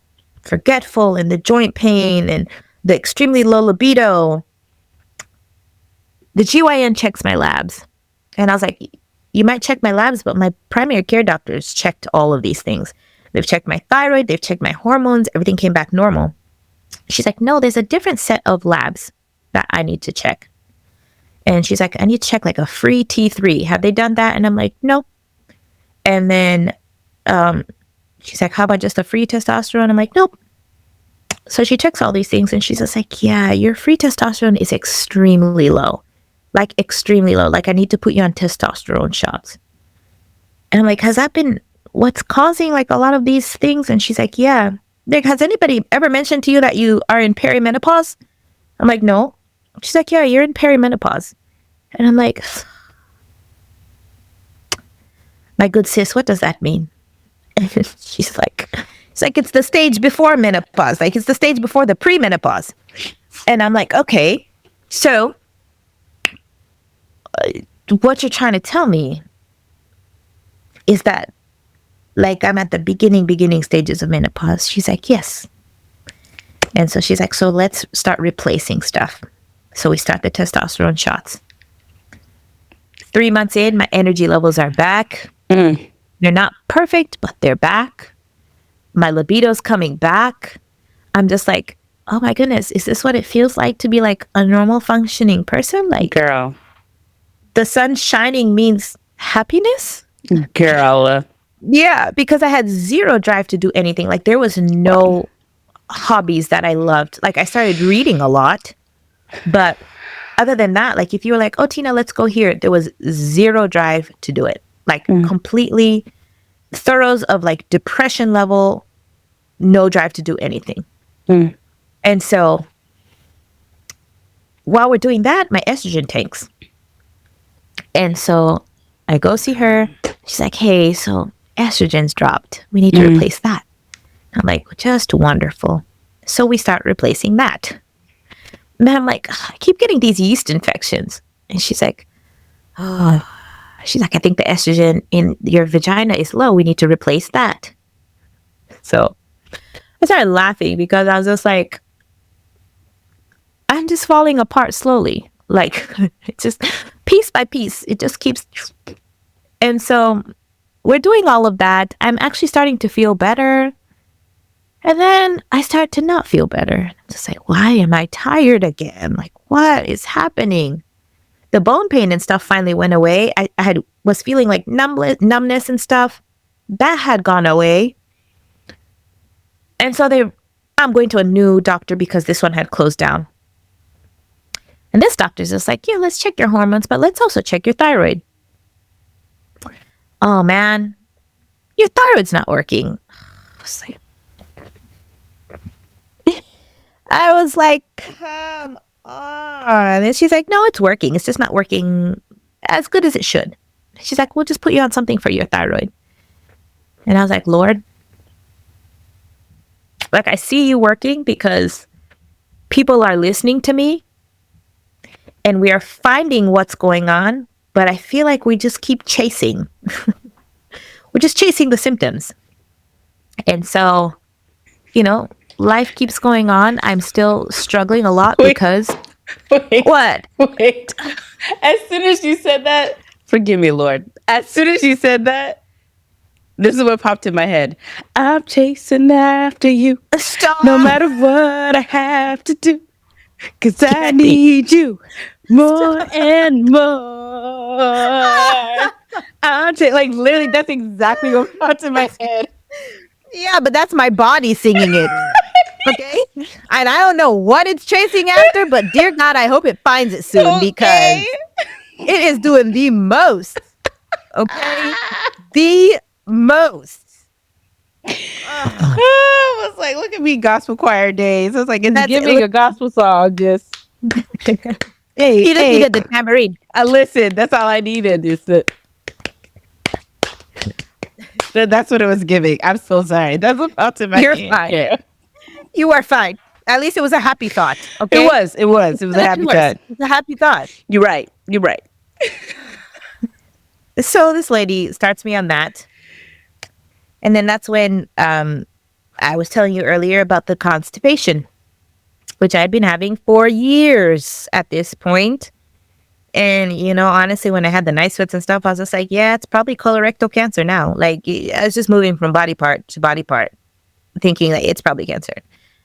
forgetful and the joint pain and the extremely low libido. The GYN checks my labs. And I was like, you might check my labs, but my primary care doctors checked all of these things. They've checked my thyroid. They've checked my hormones. Everything came back normal. She's like, no, there's a different set of labs that I need to check. And she's like, I need to check like a free T3. Have they done that? And I'm like, no. And then she's like, how about just a free testosterone? I'm like, nope. So she checks all these things and she's just like, yeah, your free testosterone is extremely low. Like extremely low. Like I need to put you on testosterone shots. And I'm like, has that been what's causing like a lot of these things? And she's like, yeah. Like, has anybody ever mentioned to you that you are in perimenopause? I'm like, no. She's like, yeah, you're in perimenopause. And I'm like, my good sis, what does that mean? And she's like, it's the stage before menopause. Like it's the stage before the premenopause. And I'm like, okay, so what you're trying to tell me is that like I'm at the beginning stages of menopause. She's like, yes. And so she's like, so let's start replacing stuff. So we start the testosterone shots. 3 months in, my energy levels are back. They're not perfect, but they're back. My libido's coming back. I'm just like, oh my goodness, is this what it feels like to be like a normal functioning person? Like, Girl. The sun shining means happiness? Girl. Yeah, because I had zero drive to do anything. Like there was no hobbies that I loved. Like I started reading a lot, but other than that, like if you were like, oh, Tina, let's go here, there was zero drive to do it. Like completely thorough of like depression level, no drive to do anything. And so while we're doing that, my estrogen tanks. And so I go see her. She's like, hey, so estrogen's dropped. We need to replace that. I'm like, just wonderful. So we start replacing that. And I'm like, I keep getting these yeast infections. And she's like, I think the estrogen in your vagina is low. We need to replace that. So I started laughing because I was just like, I'm just falling apart slowly. Like, it's just piece by piece. It just keeps. And so we're doing all of that. I'm actually starting to feel better. And then I start to not feel better. I'm just like, why am I tired again? Like, what is happening? The bone pain and stuff finally went away. I was feeling like numbness and stuff. That had gone away. And so I'm going to a new doctor because this one had closed down. And this doctor's just like, yeah, let's check your hormones, but let's also check your thyroid. Oh, man, your thyroid's not working. I was like, come on. And she's like, no, it's working. It's just not working as good as it should. She's like, we'll just put you on something for your thyroid. And I was like, Lord, like I see you working because people are listening to me and we are finding what's going on, but I feel like we just keep chasing. We're just chasing the symptoms. And so, life keeps going on. I'm still struggling a lot because... Wait. What? Wait. As soon as you said that, Forgive me, Lord. As soon as you said that, this is what popped in my head. I'm chasing after you, Stop. no matter what I have to do, 'cause I Candy. need you more and more. Like, literally, that's exactly what popped in my head. Yeah, but that's my body singing it. Okay? And I don't know what it's chasing after, but dear God, I hope it finds it soon because it is doing the most. Okay? The most. I was like, look at me, gospel choir days. I was like, it's That's it. giving a gospel song. Just hey, You just hey, needed the tambourine. I listened. That's all I needed. That's what it was giving. I'm so sorry. That's what popped in my You're head. fine. Yeah. You are fine. At least it was a happy thought. Okay? It was a happy thought. It's a happy thought. You're right. So this lady starts me on that. And then that's when I was telling you earlier about the constipation, which I'd been having for years at this point. And, honestly, when I had the night sweats and stuff, I was just like, yeah, it's probably colorectal cancer now. Like, I was just moving from body part to body part, thinking that it's probably cancer.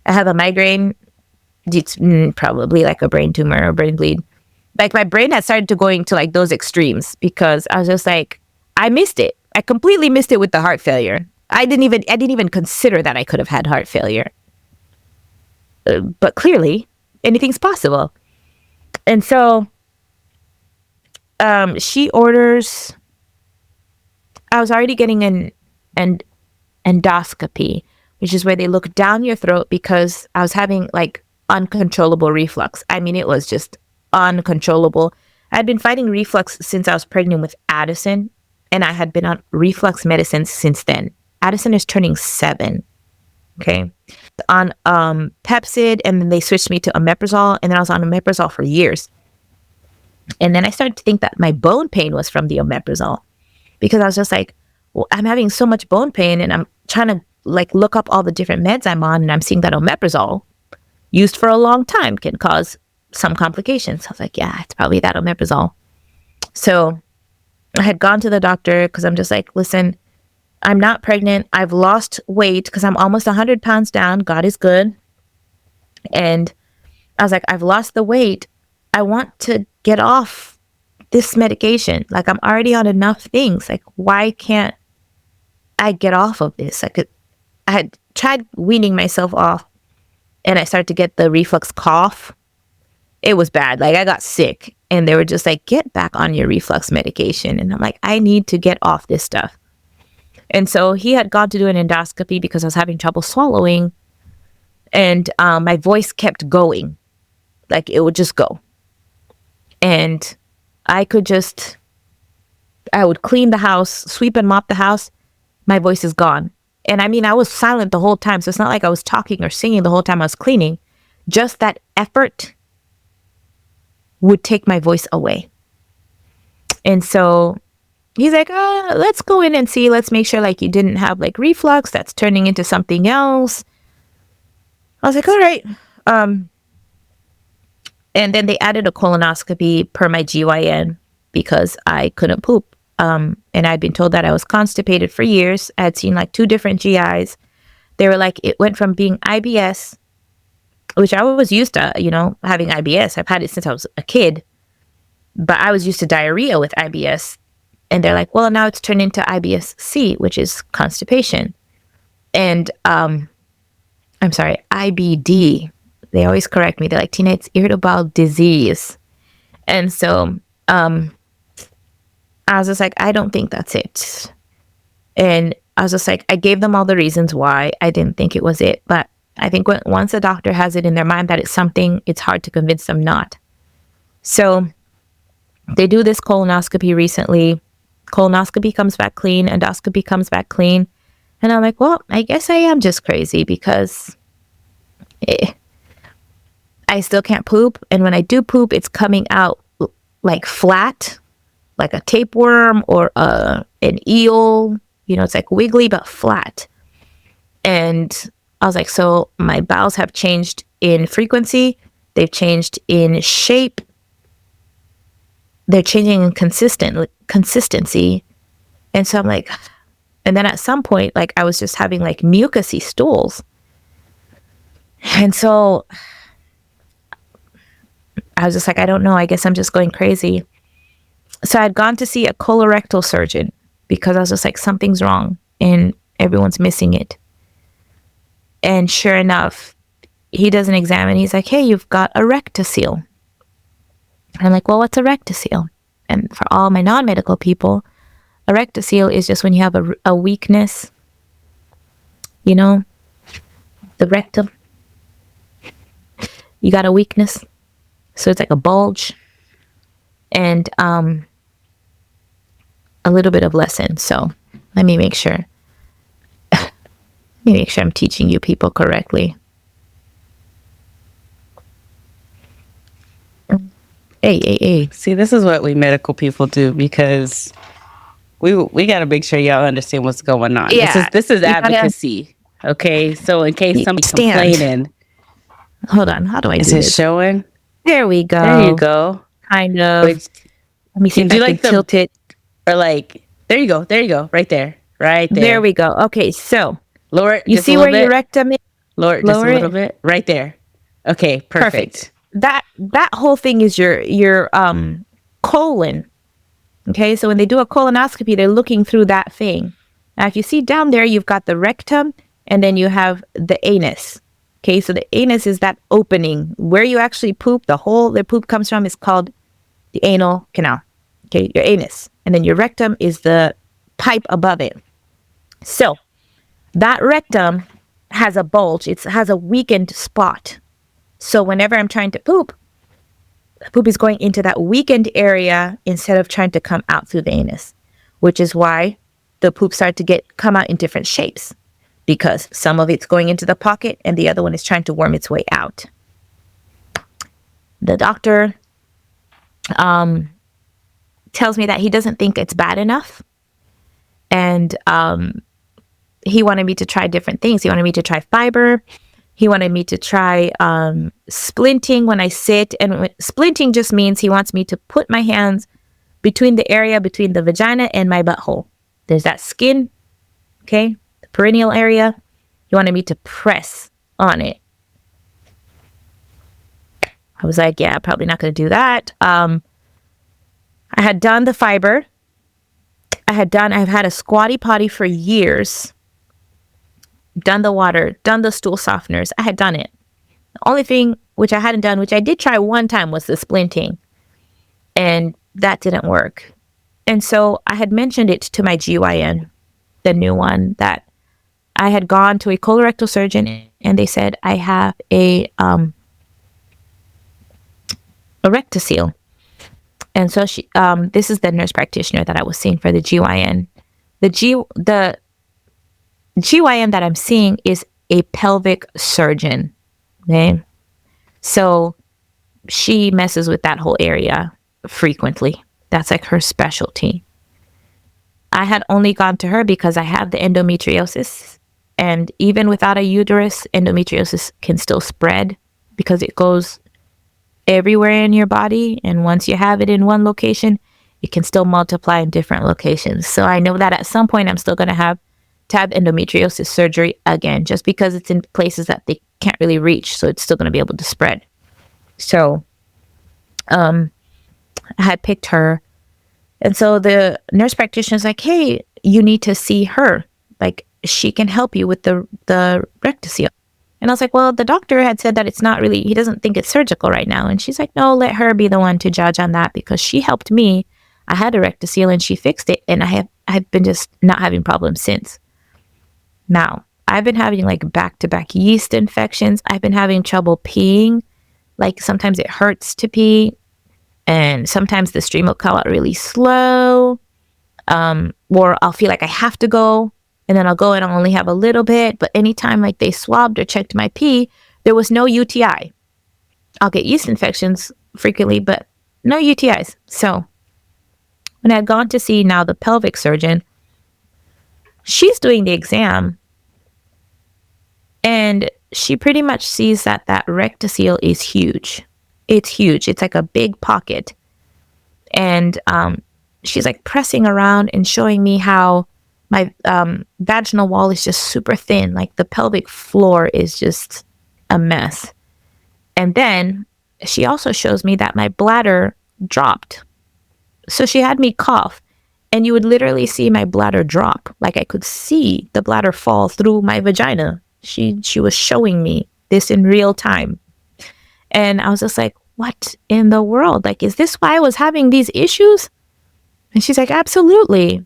I have a migraine. It's probably like a brain tumor or brain bleed. Like, my brain had started to going to like those extremes because I was just like, I missed it. I completely missed it with the heart failure. I didn't even consider that I could have had heart failure. But clearly, anything's possible. And so she orders, I was already getting an endoscopy, which is where they look down your throat because I was having like uncontrollable reflux. I mean, it was just uncontrollable. I'd been fighting reflux since I was pregnant with Addison, and I had been on reflux medicine since then. Addison is turning 7. Okay. On Pepcid, and then they switched me to omeprazole, and then I was on omeprazole for years. And then I started to think that my bone pain was from the omeprazole because I was just like, well, I'm having so much bone pain and I'm trying to like look up all the different meds I'm on, and I'm seeing that omeprazole used for a long time can cause some complications. I was like, yeah, it's probably that omeprazole. So I had gone to the doctor because I'm just like, listen, I'm not pregnant. I've lost weight because I'm almost 100 pounds down. God is good. And I was like, I've lost the weight. I want to get off this medication. Like, I'm already on enough things. Like, why can't I get off of this? I had tried weaning myself off, and I started to get the reflux cough. It was bad. Like, I got sick, and they were just like, get back on your reflux medication. And I'm like, I need to get off this stuff. And so he had gone to do an endoscopy because I was having trouble swallowing, and my voice kept going. Like, it would just go. And I would clean the house, sweep and mop the house. My voice is gone. And I mean, I was silent the whole time. So it's not like I was talking or singing the whole time I was cleaning. Just that effort would take my voice away. And so he's like, let's go in and see. Let's make sure like you didn't have like reflux that's turning into something else. I was like, all right. And then they added a colonoscopy per my GYN because I couldn't poop. And I'd been told that I was constipated for years. I had seen like 2 different GIs. They were like, it went from being IBS, which I was used to, having IBS. I've had it since I was a kid, but I was used to diarrhea with IBS. And they're like, well, now it's turned into IBS-C, which is constipation. And I'm sorry, IBD. They always correct me. They're like, Tina, it's irritable bowel disease. And so I was just like, I don't think that's it. And I was just like, I gave them all the reasons why I didn't think it was it. But I think once a doctor has it in their mind that it's something, it's hard to convince them not. So they do this colonoscopy recently. Colonoscopy comes back clean. Endoscopy comes back clean. And I'm like, well, I guess I am just crazy because I still can't poop. And when I do poop, it's coming out like flat, like a tapeworm or an eel. It's like wiggly but flat. And I was like, so my bowels have changed in frequency. They've changed in shape. they're changing in consistency. And so I'm like, and then at some point, like I was just having like mucousy stools. And so I was just like, I don't know, I guess I'm just going crazy. So I'd gone to see a colorectal surgeon because I was just like, something's wrong and everyone's missing it. And sure enough, he does an exam and he's like, hey, you've got a rectocele. And I'm like, well, what's a rectocele? And for all my non-medical people, a rectocele is just when you have a weakness, you know, the rectum. You got a weakness. So it's like a bulge and a little bit of lesson. So let me make sure. Let me make sure I'm teaching you people correctly. Hey. See, this is what we medical people do because we got to make sure y'all understand what's going on. Yeah, This is advocacy. Okay, so in case somebody's complaining. Hold on, how do I do this? Is it showing? There we go. There you go. Kind of. Let me see if I can tilt it. Or like, there you go, right there. There we go. Okay, so lower it. You see where your rectum is? Lower it just a little bit. Right there. Okay, perfect. That whole thing is your colon. Okay, so when they do a colonoscopy, they're looking through that thing. Now, if you see down there, you've got the rectum, and then you have the anus. Okay, so the anus is that opening where you actually poop. The hole the poop comes from is called the anal canal. Okay, your anus, and then your rectum is the pipe above it. So that rectum has a bulge. It has a weakened spot. So whenever I'm trying to poop is going into that weakened area instead of trying to come out through the anus, which is why the poop starts to come out in different shapes, because some of it's going into the pocket and the other one is trying to worm its way out. The doctor tells me that he doesn't think it's bad enough. And he wanted me to try different things. He wanted me to try fiber. He wanted me to try splinting when I sit. And splinting just means he wants me to put my hands between the area between the vagina and my butthole. There's that skin, okay, the perineal area. He wanted me to press on it. I was like, yeah, probably not going to do that. I had done the fiber. I've had a squatty potty for years. Done the water, done the stool softeners. I had done it. The only thing which I hadn't done, which I did try one time, was the splinting. And that didn't work. And so I had mentioned it to my GYN, the new one, that I had gone to a colorectal surgeon and they said I have a rectocele. And so she, this is the nurse practitioner that I was seeing for the GYN. The GYN that I'm seeing is a pelvic surgeon. Okay. So she messes with that whole area frequently. That's like her specialty. I had only gone to her because I have the endometriosis. And even without a uterus, endometriosis can still spread because it goes everywhere in your body. And once you have it in one location, it can still multiply in different locations. So I know that at some point I'm still going to have endometriosis surgery again, just because it's in places that they can't really reach. So it's still going to be able to spread. So I had picked her. And so the nurse practitioner is like, hey, you need to see her. Like, she can help you with the rectocele. And I was like, well, the doctor had said that it's not really, he doesn't think it's surgical right now. And she's like, no, let her be the one to judge on that, because she helped me. I had a rectocele and she fixed it. And I've been just not having problems since. Now, I've been having like back-to-back yeast infections. I've been having trouble peeing. Like sometimes it hurts to pee. And sometimes the stream will come out really slow. Or I'll feel like I have to go. And then I'll go and I'll only have a little bit. But anytime like they swabbed or checked my pee, there was no UTI. I'll get yeast infections frequently, but no UTIs. So when I had gone to see now the pelvic surgeon, she's doing the exam. And she pretty much sees that rectocele is huge. It's huge. It's like a big pocket. And she's like pressing around and showing me how my vaginal wall is just super thin. Like the pelvic floor is just a mess. And then she also shows me that my bladder dropped. So she had me cough, and you would literally see my bladder drop. Like I could see the bladder fall through my vagina. She was showing me this in real time. And I was just like, what in the world? Like, is this why I was having these issues? And she's like, absolutely.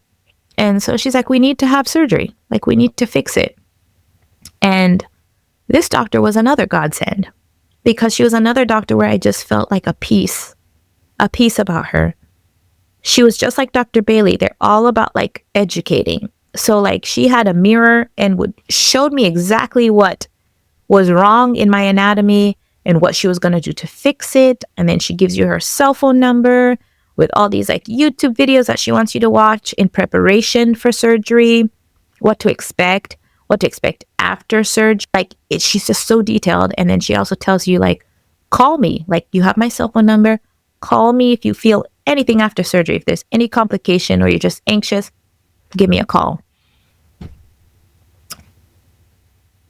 And so she's like, we need to have surgery. Like, we need to fix it. And this doctor was another godsend, because she was another doctor where I just felt like a peace about her. She was just like Dr. Bailey. They're all about like educating. So like she had a mirror and showed me exactly what was wrong in my anatomy and what she was going to do to fix it. And then she gives you her cell phone number with all these like YouTube videos that she wants you to watch in preparation for surgery, what to expect after surgery. Like she's just so detailed. And then she also tells you like, call me, like you have my cell phone number. Call me if you feel anything after surgery. If there's any complication or you're just anxious, give me a call.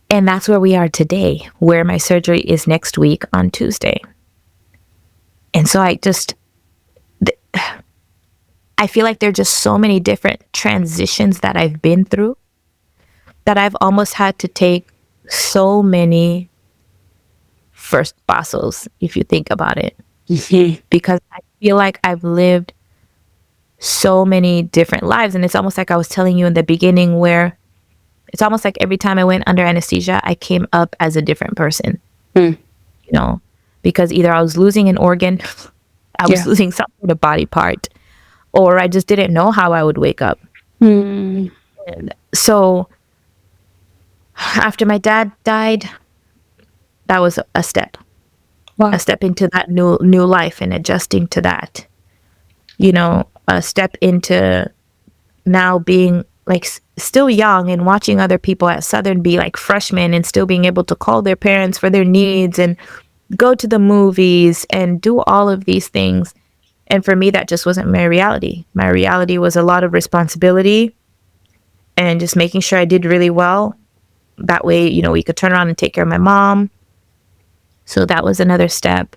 And that's where we are today, where my surgery is next week on Tuesday. And so I feel like there are just so many different transitions that I've been through that I've almost had to take so many first pasos, if you think about it. Because I feel like I've lived so many different lives. And it's almost like I was telling you in the beginning, where it's almost like every time I went under anesthesia, I came up as a different person, you know, because either I was losing an organ, I was losing some sort of body part, or I just didn't know how I would wake up. And so after my dad died, that was a step. Wow. A step into that new life and adjusting to that, you know, a step into now being like still young and watching other people at Southern be like freshmen and still being able to call their parents for their needs and go to the movies and do all of these things. And for me, that just wasn't my reality. My reality was a lot of responsibility and just making sure I did really well. That way, you know, we could turn around and take care of my mom. So that was another step.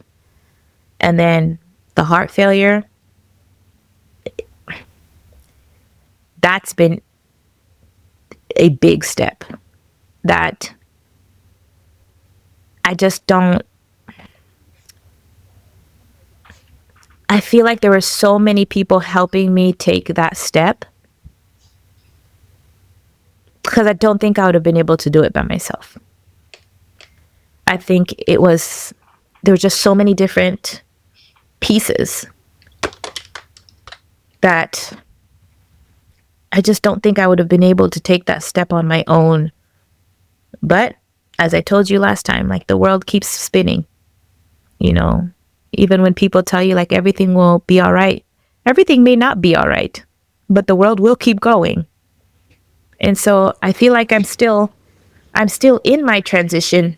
And then the heart failure, that's been a big step that I just don't, I feel like there were so many people helping me take that step, because I don't think I would have been able to do it by myself. I think there were just so many different pieces that I just don't think I would have been able to take that step on my own. But as I told you last time, like the world keeps spinning, you know, even when people tell you like everything will be all right, everything may not be all right, but the world will keep going. And so I feel like I'm still in my transition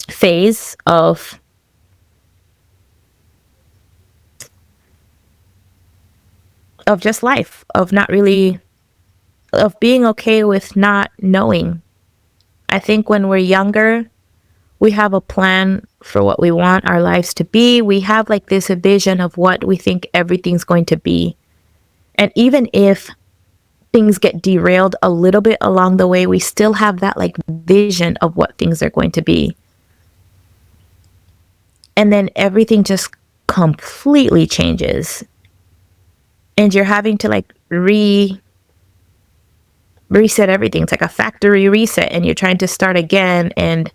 phase of just life, of being okay with not knowing. I think when we're younger, we have a plan for what we want our lives to be. We have like this vision of what we think everything's going to be. And even if things get derailed a little bit along the way, we still have that like vision of what things are going to be. And then everything just completely changes. And you're having to like reset everything. It's like a factory reset, and you're trying to start again. And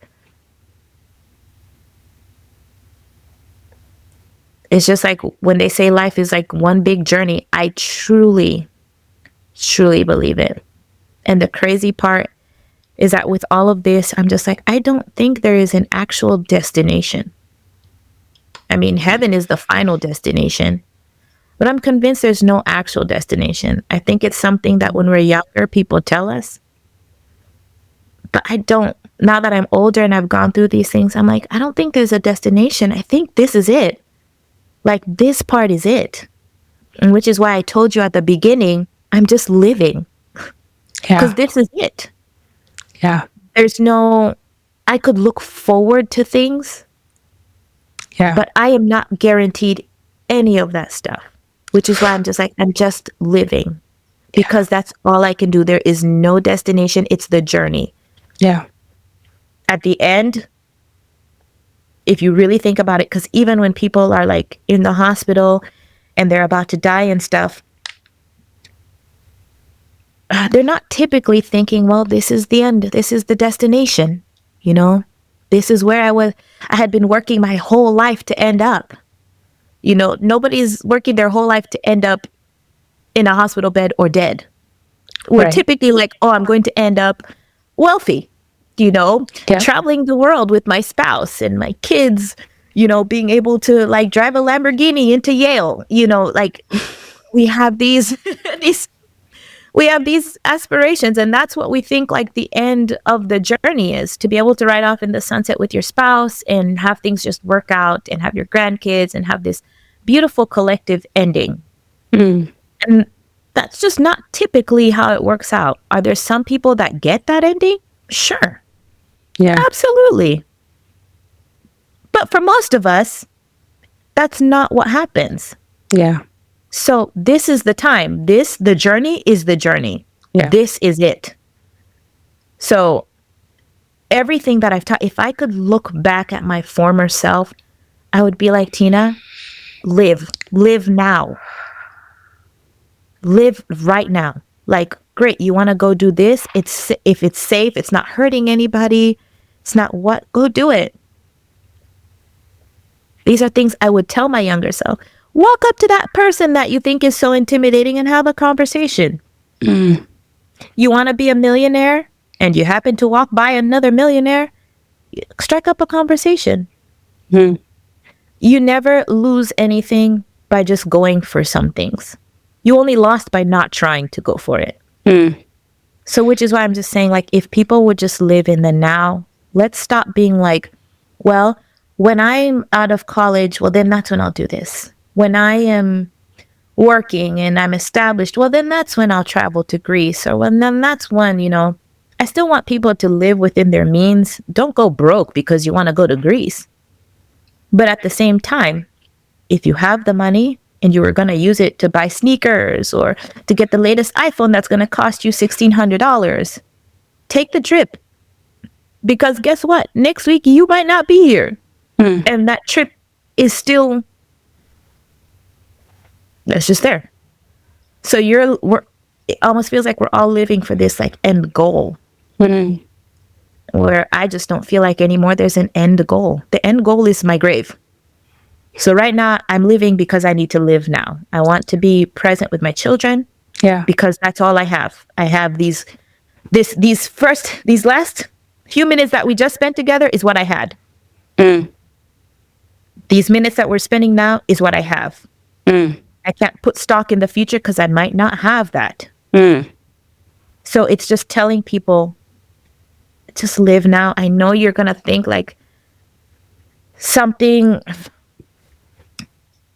it's just like when they say life is like one big journey, I truly, truly believe it. And the crazy part is that with all of this, I'm just like, I don't think there is an actual destination. I mean, heaven is the final destination, but I'm convinced there's no actual destination. I think it's something that when we're younger, people tell us. But I don't, now that I'm older and I've gone through these things, I'm like, I don't think there's a destination. I think this is it. Like, this part is it. And which is why I told you at the beginning, I'm just living because Yeah. this is it. Yeah. There's no, I could look forward to things, Yeah. but I am not guaranteed any of that stuff, which is why I'm just like, I'm just living because that's all I can do. There is no destination. It's the journey. Yeah. At the end, if you really think about it, because even when people are like in the hospital and they're about to die and stuff, they're not typically thinking, well, this is the end. This is the destination. You know, this is where I had been working my whole life to end up. You know, nobody's working their whole life to end up in a hospital bed or dead. We're Right. typically like, oh, I'm going to end up wealthy, you know, Yeah. traveling the world with my spouse and my kids, you know, being able to like drive a Lamborghini into Yale, you know, like we have these we have these aspirations, and that's what we think like the end of the journey is, to be able to ride off in the sunset with your spouse and have things just work out and have your grandkids and have this beautiful collective ending. Mm. And that's just not typically how it works out. Are there some people that get that ending? Sure. Yeah. Absolutely. But for most of us, that's not what happens. Yeah. So this is the time. The journey is the journey. Yeah. This is it. So everything that I've taught, if I could look back at my former self, I would be like, Tina, live now. Live right now. Like, great, you want to go do this? If it's safe, it's not hurting anybody, it's not what, go do it. These are things I would tell my younger self. Walk up to that person that you think is so intimidating and have a conversation. Mm. You want to be a millionaire and you happen to walk by another millionaire, strike up a conversation. Mm. You never lose anything by just going for some things. You only lost by not trying to go for it. Mm. So which is why I'm just saying, like, if people would just live in the now, let's stop being like, well, when I'm out of college, well, then that's when I'll do this. When I am working and I'm established, well, then that's when I'll travel to Greece. Or when then that's when, you know, I still want people to live within their means. Don't go broke because you want to go to Greece. But at the same time, if you have the money and you were going to use it to buy sneakers or to get the latest iPhone that's going to cost you $1,600, take the trip. Because guess what? Next week, you might not be here. Mm. And that trip is still, that's just there. So it almost feels like we're all living for this like end goal. Mm. Where I just don't feel like anymore there's an end goal. The end goal is my grave. So right now I'm living because I need to live now. I want to be present with my children. Yeah. Because that's all I have. I have these last few minutes that we just spent together is what I had. Mm. These minutes that we're spending now is what I have. Mm. I can't put stock in the future because I might not have that. Mm. So it's just telling people, just live now. I know you're going to think like something.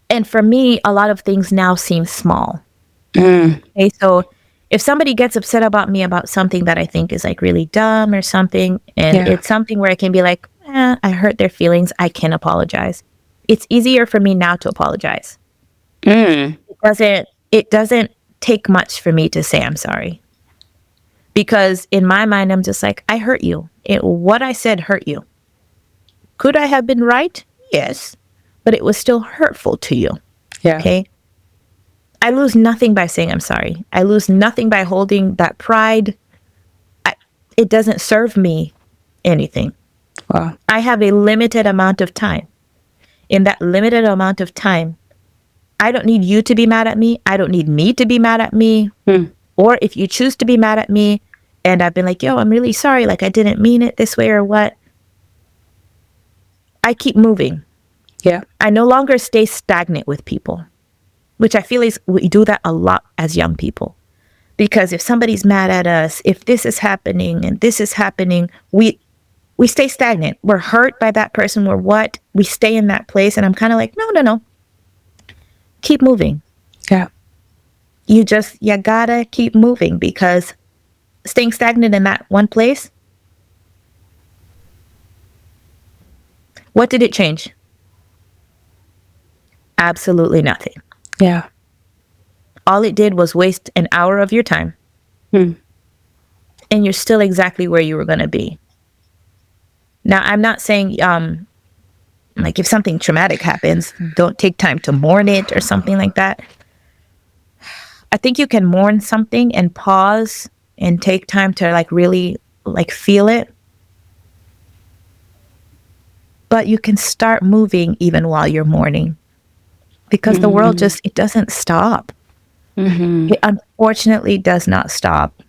And for me, a lot of things now seem small. Mm. Okay, so if somebody gets upset about me about something that I think is like really dumb or something, and it's something where I can be like, I hurt their feelings, I can apologize. It's easier for me now to apologize. Mm. It doesn't take much for me to say I'm sorry. Because in my mind, I'm just like, I hurt you. What I said hurt you. Could I have been right? Yes. But it was still hurtful to you. Yeah. Okay. I lose nothing by saying I'm sorry. I lose nothing by holding that pride. It doesn't serve me anything. Wow. I have a limited amount of time. In that limited amount of time, I don't need you to be mad at me. I don't need me to be mad at me. Mm. Or if you choose to be mad at me and I've been like, yo, I'm really sorry. Like I didn't mean it this way or what. I keep moving. Yeah. I no longer stay stagnant with people, which I feel is we do that a lot as young people. Because if somebody's mad at us, if this is happening and this is happening, we stay stagnant. We're hurt by that person. We stay in that place. And I'm kind of like, no. Keep moving. Yeah. You gotta keep moving, because staying stagnant in that one place, what did it change? Absolutely nothing. Yeah. All it did was waste an hour of your time, Hmm. and you're still exactly where you were going to be. Now, I'm not saying, like, if something traumatic happens, don't take time to mourn it or something like that. I think you can mourn something and pause and take time to, like, really, like, feel it. But you can start moving even while you're mourning, because the world it doesn't stop. It unfortunately does not stop.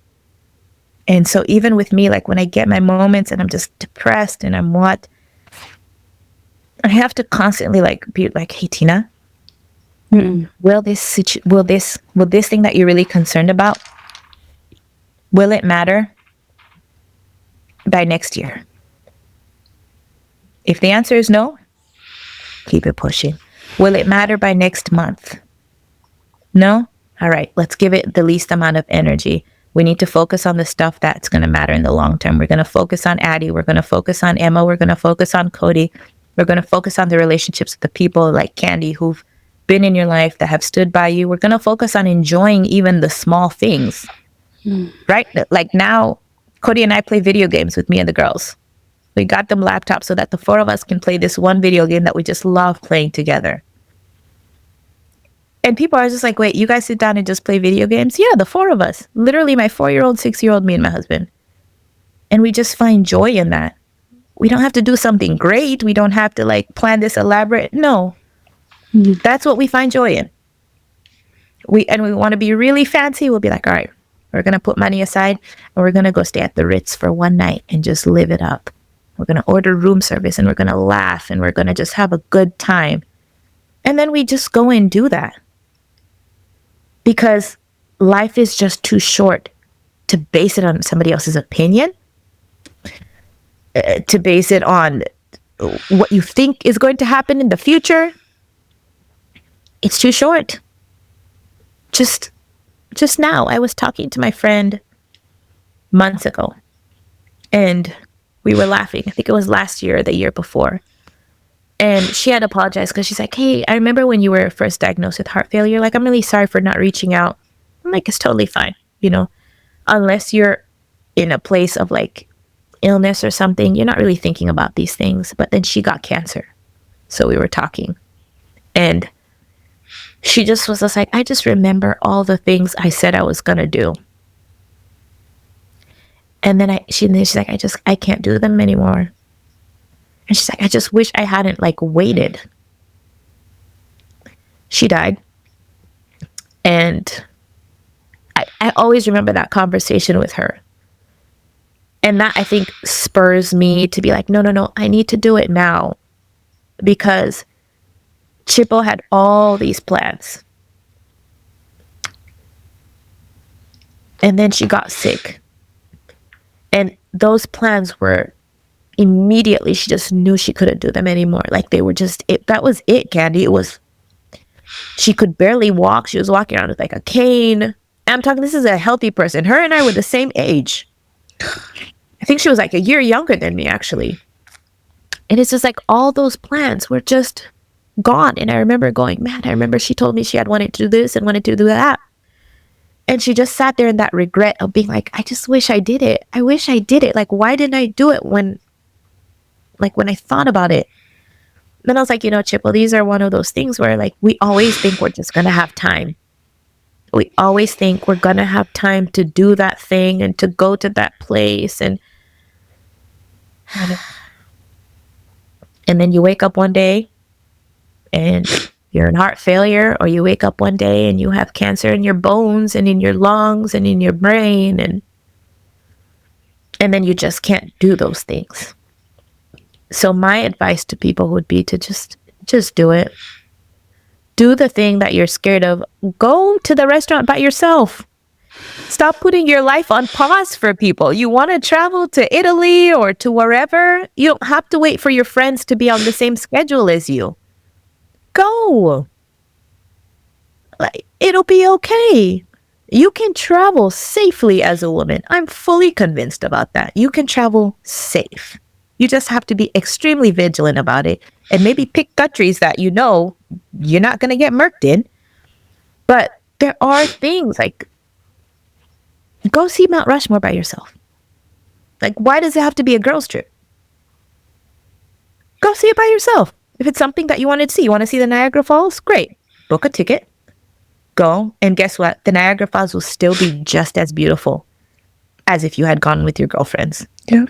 And so even with me, like, when I get my moments and I'm just depressed and I have to constantly, like, be like, hey, Tina, will this thing that you're really concerned about, will it matter by next year? If the answer is no, keep it pushing. Will it matter by next month? No? All right, let's give it the least amount of energy. We need to focus on the stuff that's going to matter in the long term. We're going to focus on Addie. We're going to focus on Emma. We're going to focus on Cody. We're going to focus on the relationships with the people like Candy who've been in your life, that have stood by you. We're going to focus on enjoying even the small things, right? Like now, Cody and I play video games with me and the girls. We got them laptops so that the four of us can play this one video game that we just love playing together. And people are just like, wait, you guys sit down and just play video games? Yeah, the four of us. Literally my 4-year-old, 6-year-old, me and my husband. And we just find joy in that. We don't have to do something great. We don't have to, like, plan this elaborate. No. That's what we find joy in. We want to be really fancy. We'll be like, all right, we're going to put money aside and we're going to go stay at the Ritz for one night and just live it up. We're going to order room service and we're going to laugh and we're going to just have a good time. And then we just go and do that. Because life is just too short to base it on somebody else's opinion, to base it on what you think is going to happen in the future. It's too short. Just now, I was talking to my friend months ago, and we were laughing. I think it was last year or the year before. And she had apologized because she's like, hey, I remember when you were first diagnosed with heart failure. Like, I'm really sorry for not reaching out. I'm like, it's totally fine. You know, unless you're in a place of, like, illness or something, you're not really thinking about these things. But then she got cancer. So we were talking. And she just was just like, I just remember all the things I said I was going to do. And then she's like, I can't do them anymore. And she's like, I just wish I hadn't, like, waited. She died. And I always remember that conversation with her. And that, I think, spurs me to be like, no, I need to do it now. Because Chippo had all these plans. And then she got sick. And those plans were immediately, she just knew she couldn't do them anymore. Like, they were just, that was it, Candy. It was, she could barely walk. She was walking around with, like, a cane. And I'm talking, this is a healthy person. Her and I were the same age. I think she was, like, a year younger than me, actually. And it's just like all those plans were just gone. And I remember going, man, I remember she told me she had wanted to do this and wanted to do that. And she just sat there in that regret of being like, I just wish I did it. I wish I did it. Like, why didn't I do it when I thought about it? Then I was like, Chippo, these are one of those things where, like, we always think we're just going to have time. We always think we're going to have time to do that thing and to go to that place. And then you wake up one day and you're in heart failure, or you wake up one day and you have cancer in your bones and in your lungs and in your brain. And then you just can't do those things. So my advice to people would be to just do it. Do the thing that you're scared of. Go to the restaurant by yourself. Stop putting your life on pause for people. You want to travel to Italy or to wherever? You don't have to wait for your friends to be on the same schedule as you. Go. Like, it'll be okay. You can travel safely as a woman. I'm fully convinced about that. You can travel safe. You just have to be extremely vigilant about it and maybe pick countries that you know you're not going to get murked in. But there are things like go see Mount Rushmore by yourself. Like, why does it have to be a girls' trip? Go see it by yourself. If it's something that you wanted to see, you want to see the Niagara Falls? Great. Book a ticket. Go. And guess what? The Niagara Falls will still be just as beautiful as if you had gone with your girlfriends. Yeah.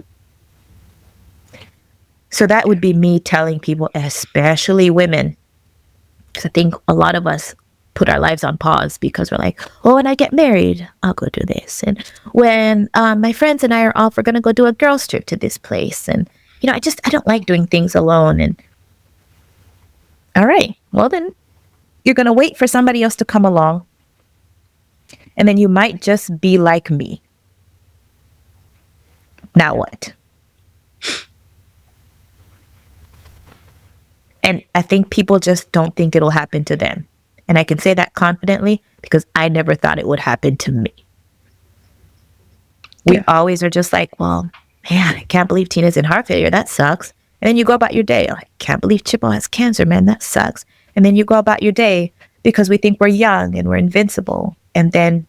So that would be me telling people, especially women, because I think a lot of us put our lives on pause because we're like, oh, when I get married, I'll go do this. And when my friends and I are off, we're going to go do a girls' trip to this place. And, you know, I don't like doing things alone. And all right, well, then you're going to wait for somebody else to come along. And then you might just be like me. Now what? And I think people just don't think it'll happen to them. And I can say that confidently because I never thought it would happen to me. We always are just like, well, man, I can't believe Tina's in heart failure. That sucks. And then you go about your day. I can't believe Chippo has cancer, man. That sucks. And then you go about your day because we think we're young and we're invincible. And then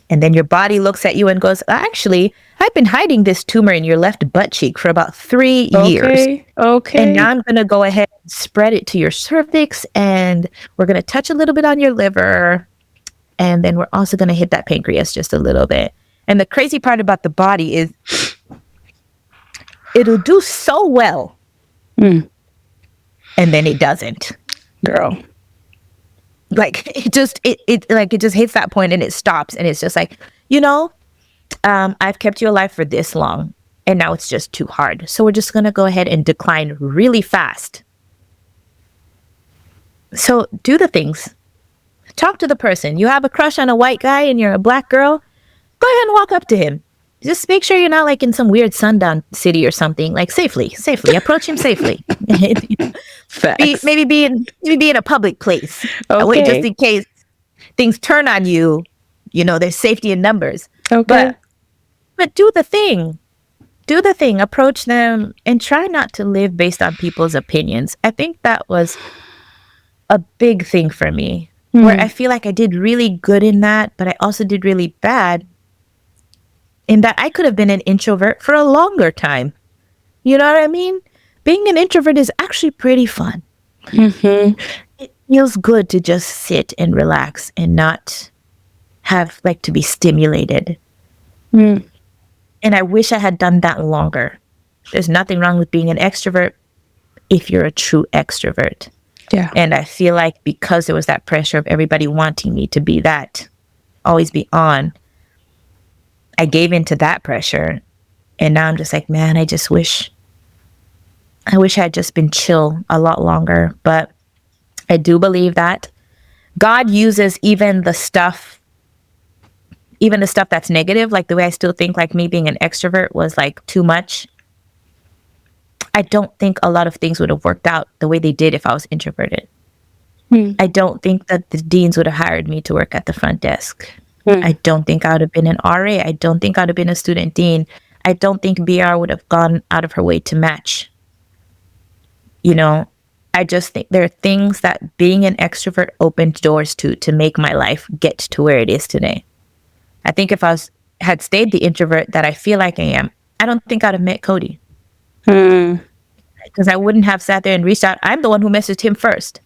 your body looks at you and goes, actually, I've been hiding this tumor in your left butt cheek for about 3 years. Okay. And now I'm going to go ahead and spread it to your cervix. And we're going to touch a little bit on your liver. And then we're also going to hit that pancreas just a little bit. And the crazy part about the body is it'll do so well. And then it doesn't. Girl. Like it just hits that point and it stops. And it's just like, I've kept you alive for this long. And now it's just too hard. So we're just going to go ahead and decline really fast. So do the things. Talk to the person. You have a crush on a white guy and you're a black girl, go ahead and walk up to him. Just make sure you're not like in some weird sundown city or something. Like safely. Approach him safely. Maybe be in a public place. Okay. Just in case things turn on you. There's safety in numbers. Okay. But do the thing. Do the thing. Approach them and try not to live based on people's opinions. I think that was a big thing for me. Where I feel like I did really good in that, but I also did really bad in that I could have been an introvert for a longer time. You know what I mean? Being an introvert is actually pretty fun. It feels good to just sit and relax and not have to be stimulated. And I wish I had done that longer. There's nothing wrong with being an extrovert if you're a true extrovert. Yeah. And I feel like because there was that pressure of everybody wanting me to be that, always be on, I gave into that pressure. And now I'm just like, man, I wish I had just been chill a lot longer. But I do believe that God uses even the stuff that's negative, like the way I still think like me being an extrovert was like too much. I don't think a lot of things would have worked out the way they did if I was introverted. I don't think that the deans would have hired me to work at the front desk. I don't think I would have been an RA. I don't think I would have been a student dean. I don't think BR would have gone out of her way to match. I just think there are things that being an extrovert opened doors to make my life get to where it is today. I think if I had stayed the introvert that I feel like I am, I don't think I'd have met Cody. Because I wouldn't have sat there and reached out. I'm the one who messaged him first.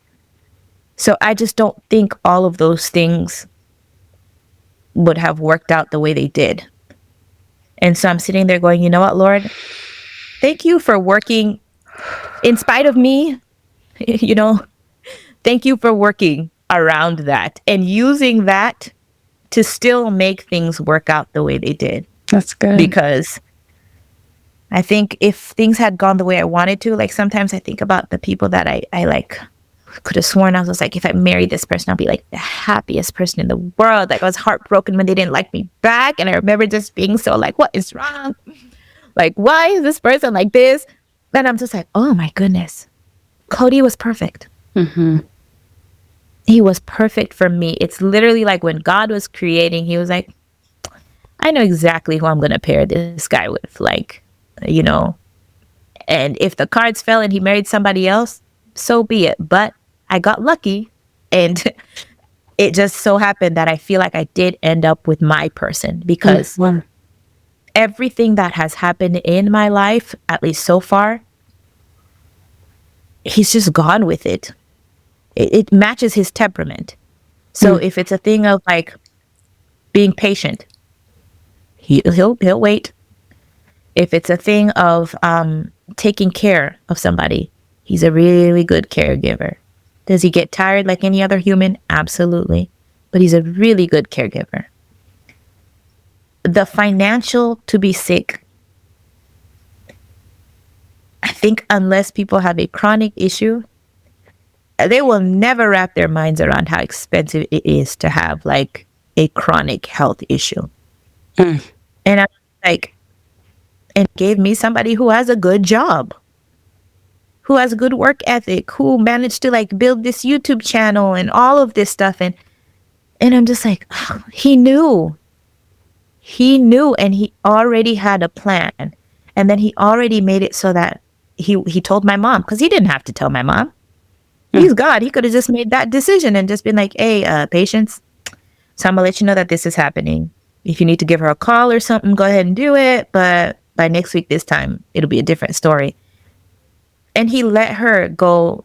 So I just don't think all of those things would have worked out the way they did. And so I'm sitting there going, you know what, Lord? Thank you for working in spite of me. Thank you for working around that and using that to still make things work out the way they did. That's good. Because I think if things had gone the way I wanted to, like sometimes I think about the people that I like could have sworn I was like, if I married this person, I'll be like the happiest person in the world. Like I was heartbroken when they didn't like me back. And I remember just being so like, what is wrong? Like, why is this person like this? And I'm just like, oh my goodness. Cody was perfect. he was perfect for me. It's literally like when God was creating, he was like, I know exactly who I'm going to pair this guy with. Like, you know, and if the cards fell and he married somebody else, so be it. But I got lucky, and it just so happened that I feel like I did end up with my person, because everything that has happened in my life, at least so far, he's just gone with it. It matches his temperament. So if it's a thing of like being patient, he'll wait. If it's a thing of taking care of somebody, he's a really good caregiver. Does he get tired like any other human? Absolutely. But he's a really good caregiver. The financial to be sick, I think unless people have a chronic issue, they will never wrap their minds around how expensive it is to have like a chronic health issue. And I'm like, and gave me somebody who has a good job, who has a good work ethic, who managed to like build this YouTube channel and all of this stuff. And I'm just like, oh, he knew, and he already had a plan. And then he already made it so that he told my mom, because he didn't have to tell my mom. He's God. He could have just made that decision and just been like, hey, Patience, so I'm going to let you know that this is happening. If you need to give her a call or something, go ahead and do it. But by next week, this time, it'll be a different story. And he let her go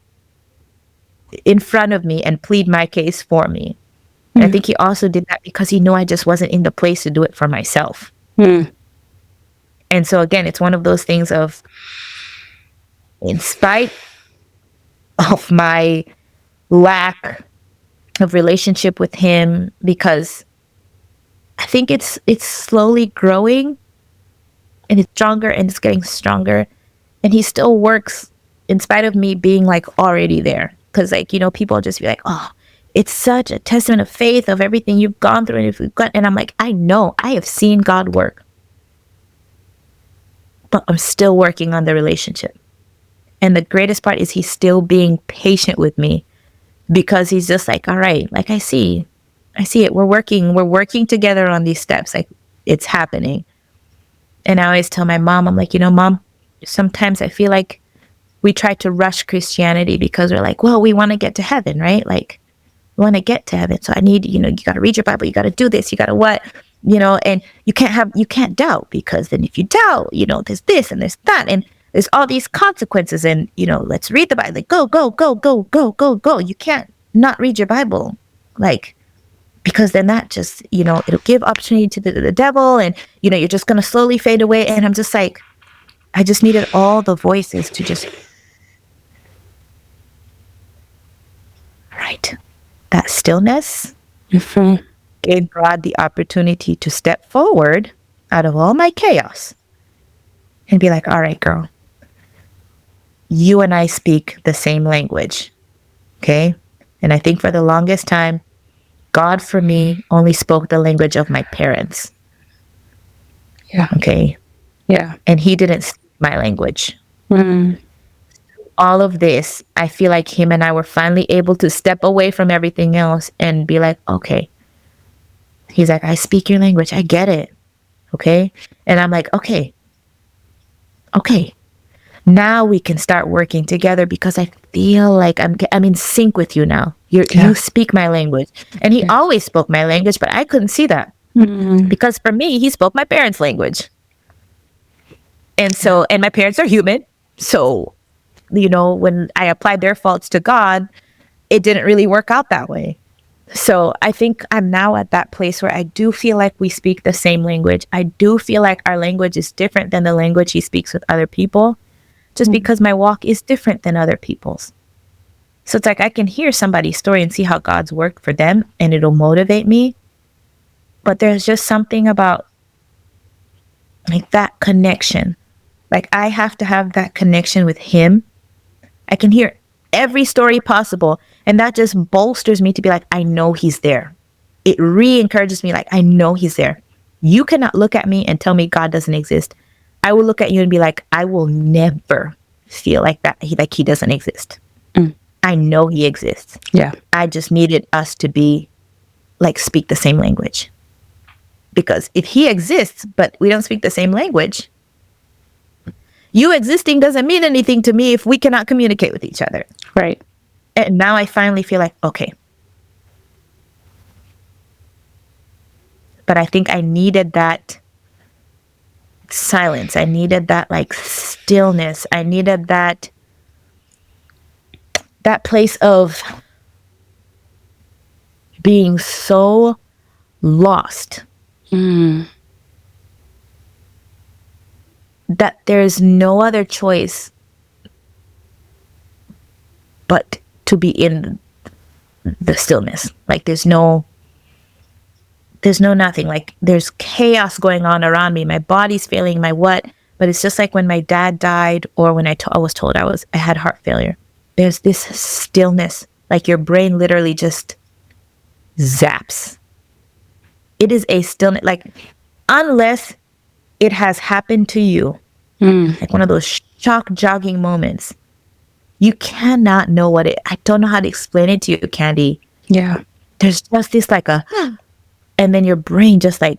in front of me and plead my case for me. And I think he also did that because he knew I just wasn't in the place to do it for myself. And so again, it's one of those things of, in spite of my lack of relationship with him, because I think it's slowly growing, and it's stronger, and it's getting stronger, and he still works in spite of me being like already there. Because like, you know, people just be like, oh, it's such a testament of faith of everything you've gone through, and if you've got, and I'm like, I know, I have seen God work, but I'm still working on the relationship. And the greatest part is he's still being patient with me, because he's just like, all right, like I see it. We're working together on these steps. Like, it's happening. And I always tell my mom, I'm like, you know, Mom, sometimes I feel like we try to rush Christianity because we're like, well, we want to get to heaven, right? Like, we want to get to heaven. So I need, you know, you got to read your Bible. You got to do this. You got to what, you know, and you can't doubt, because then if you doubt, you know, there's this and there's that. And there's all these consequences, and, you know, let's read the Bible. Like, go, go, go, go, go, go, go. You can't not read your Bible. Like, because then that just, you know, it'll give opportunity to the devil, and, you know, you're just going to slowly fade away. And I'm just like, I just needed all the voices to just, right. That stillness gave God the opportunity to step forward out of all my chaos and be like, all right, girl, you and I speak the same language. Okay. And I think for the longest time, God for me only spoke the language of my parents. Yeah. Okay. Yeah. And he didn't speak my language. All of this, I feel like him and I were finally able to step away from everything else and be like, okay. He's like, I speak your language. I get it. Okay. And I'm like, okay. Now we can start working together, because I feel like I'm in sync with you now. You speak my language. And he always spoke my language, but I couldn't see that. Because for me, he spoke my parents' language. And so, and my parents are human. So, you know, when I applied their faults to God, it didn't really work out that way. So I think I'm now at that place where I do feel like we speak the same language. I do feel like our language is different than the language he speaks with other people, just because my walk is different than other people's. So it's like I can hear somebody's story and see how God's worked for them, and it'll motivate me. But there's just something about like that connection. Like, I have to have that connection with him. I can hear every story possible, and that just bolsters me to be like, I know he's there. It re-encourages me, like, I know he's there. You cannot look at me and tell me God doesn't exist. I will look at you and be like, I will never feel like that, like he doesn't exist. I know he exists. Yeah. I just needed us to be like speak the same language. Because if he exists, but we don't speak the same language, you existing doesn't mean anything to me if we cannot communicate with each other. Right. And now I finally feel like, okay. But I think I needed that silence. I needed that like stillness. I needed that place of being so lost that there's no other choice but to be in the stillness. Like there's no nothing. Like there's chaos going on around me. My body's failing, my what? But it's just like when my dad died, or when I was told I had heart failure. There's this stillness, like your brain literally just zaps. It is a stillness, like unless it has happened to you, like one of those shock jogging moments, you cannot know what it. I don't know how to explain it to you, Candy. Yeah. There's just this like a, and then your brain just like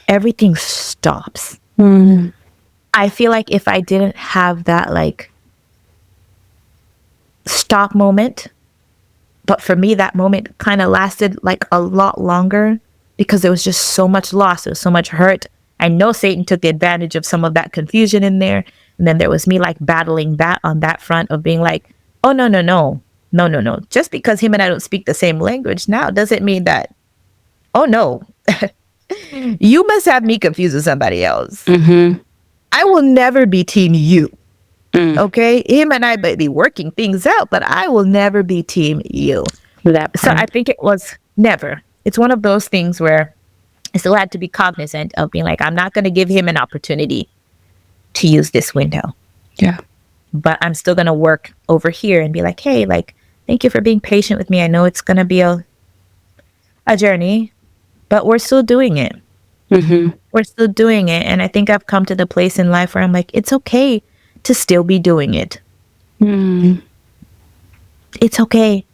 everything stops. I feel like if I didn't have that like stop moment, but for me that moment kind of lasted like a lot longer because there was just so much loss, there was so much hurt. I know Satan took advantage of some of that confusion in there, and then there was me like battling that on that front of being like, oh no, just because him and I don't speak the same language now doesn't mean that, oh no, you must have me confused with somebody else. I will never be team you. Okay, him and I might be working things out, but I will never be team you. So I think it was never. It's one of those things where I still had to be cognizant of being like, I'm not going to give him an opportunity to use this window. Yeah. But I'm still going to work over here and be like, hey, like, thank you for being patient with me. I know it's going to be a journey, but we're still doing it. We're still doing it. And I think I've come to the place in life where I'm like, it's okay to still be doing it. It's okay.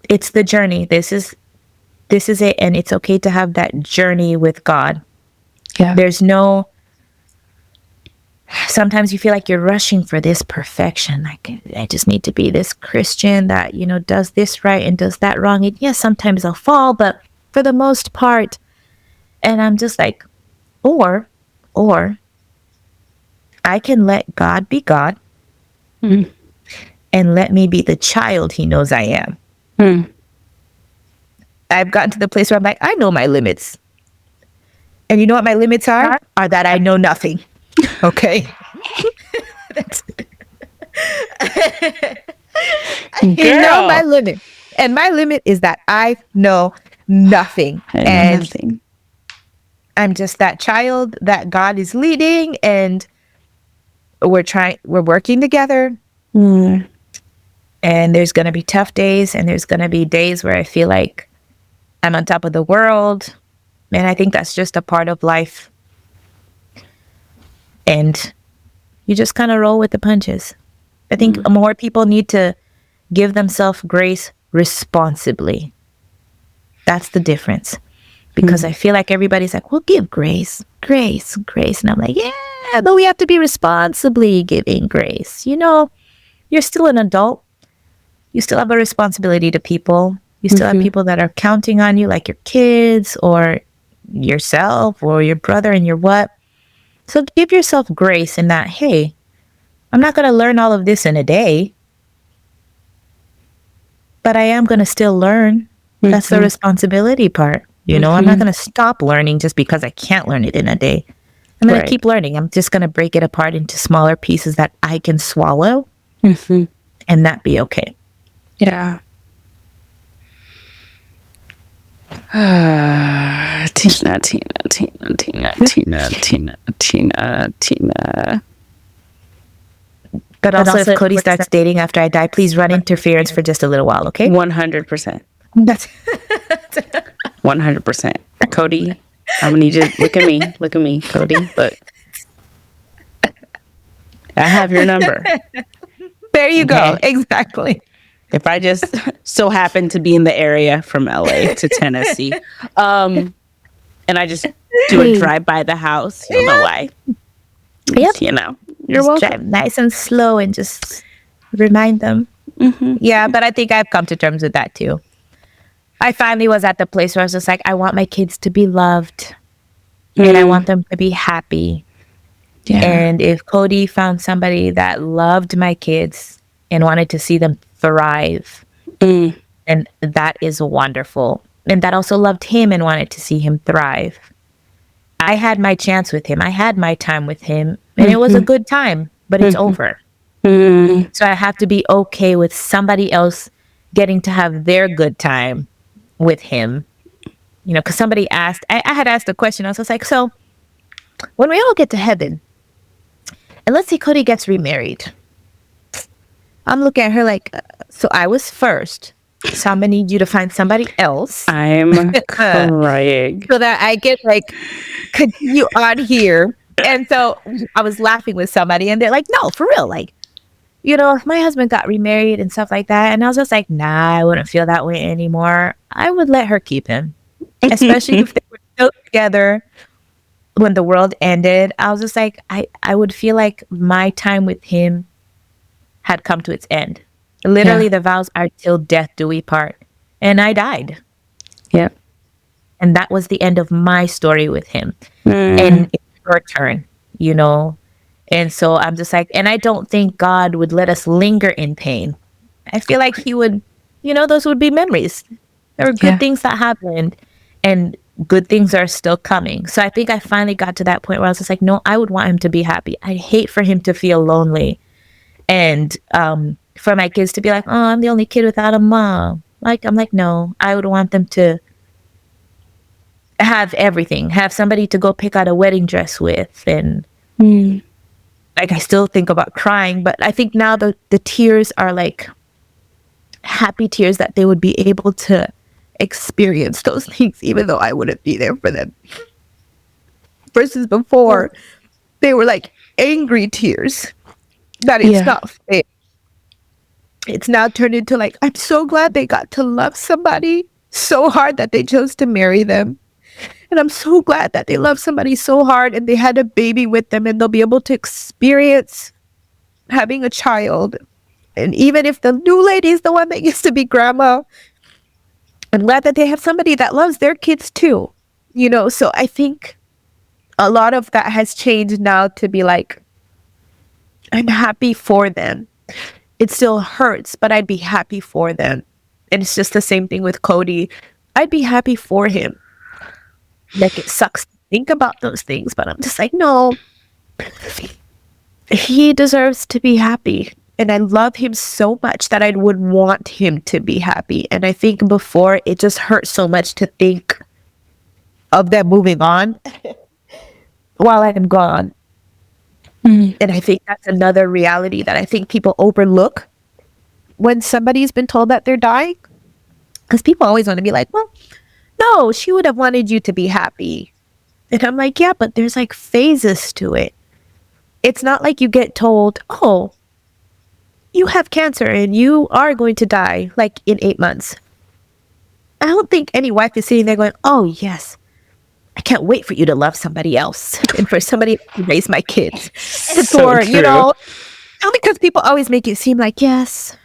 It's the journey. This is it. And it's okay to have that journey with God. Yeah. There's no, sometimes you feel like you're rushing for this perfection. Like, I just need to be this Christian that, you know, does this right and does that wrong. And yes, sometimes I'll fall, but for the most part, and I'm just like, or I can let God be God and let me be the child he knows I am. I've gotten to the place where I'm like, I know my limits. And you know what my limits are? Are that I know nothing. Okay? You know my limit. And my limit is that I know nothing. Nothing. I'm just that child that God is leading, and we're working together. And there's going to be tough days, and there's going to be days where I feel like I'm on top of the world. And I think that's just a part of life. And you just kind of roll with the punches. I think more people need to give themselves grace responsibly. That's the difference. Because I feel like everybody's like, well, give grace. And I'm like, yeah, but we have to be responsibly giving grace. You know, you're still an adult. You still have a responsibility to people. You still have people that are counting on you, like your kids or yourself or your brother and your what. So give yourself grace in that, hey, I'm not going to learn all of this in a day, but I am going to still learn. That's the responsibility part. You know, I'm not going to stop learning just because I can't learn it in a day. I'm going to keep learning. I'm just going to break it apart into smaller pieces that I can swallow and that be okay. Yeah. Tina. But also, if Cody starts dating after I die, please run interference for just a little while, okay? 100%. That's 100%. Cody, I'm gonna need you to look at me, Cody. Look, I have your number. There you go. Exactly. if I just so happen to be in the area from LA to Tennessee, and I just do a drive by the house, you'll know why. Yep. You know, you're Just welcome. drive nice and slow and just remind them. Yeah, but I think I've come to terms with that too. I finally was at the place where I was just like, I want my kids to be loved and I want them to be happy. Yeah. And if Cody found somebody that loved my kids and wanted to see them thrive, and that is wonderful. And that also loved him and wanted to see him thrive. I had my chance with him. I had my time with him, and it was a good time, but it's over. So I have to be okay with somebody else getting to have their good time with him. You know, because somebody asked, I had asked a question. I was just like, so when we all get to heaven, and let's say Cody gets remarried, I'm looking at her like, so I was first. So I'm going to need you to find somebody else. I'm crying. So that I get like, continue on here. And so I was laughing with somebody and they're like, no, for real. Like, you know, if my husband got remarried and stuff like that. And I was just like, nah, I wouldn't feel that way anymore. I would let her keep him, especially if they were still together when the world ended. I was just like, I would feel like my time with him had come to its end. Literally, the vows are till death do we part. And I died. Yep. And that was the end of my story with him. And it's your turn, you know? And so I'm just like, and I don't think God would let us linger in pain. I feel like he would, you know, those would be memories. There were good things that happened and good things are still coming. So I think I finally got to that point where I was just like, no, I would want him to be happy. I'd hate for him to feel lonely. And for my kids to be like, oh, I'm the only kid without a mom. Like, I'm like, no, I would want them to have everything, have somebody to go pick out a wedding dress with. And like, I still think about crying, but I think now the tears are like happy tears that they would be able to experience those things, even though I wouldn't be there for them. Versus before, they were like angry tears. That it's not fair. It's now turned into like, I'm so glad they got to love somebody so hard that they chose to marry them. And I'm so glad that they love somebody so hard and they had a baby with them and they'll be able to experience having a child. And even if the new lady is the one that used to be grandma, I'm glad that they have somebody that loves their kids too. You know, so I think a lot of that has changed now to be like, I'm happy for them. It still hurts, but I'd be happy for them. And it's just the same thing with Cody. I'd be happy for him. Like, it sucks to think about those things, but I'm just like, no, he deserves to be happy. And I love him so much that I would want him to be happy. And I think before, it just hurt so much to think of them moving on while I'm gone. And I think that's another reality that I think people overlook when somebody's been told that they're dying. Because people always want to be like, well, no, she would have wanted you to be happy. And I'm like, yeah, but there's like phases to it. It's not like you get told, oh, you have cancer and you are going to die like in 8 months. I don't think any wife is sitting there going, oh, yes, I can't wait for you to love somebody else and for somebody to raise my kids. Or, you know, because people always make it seem like, yes,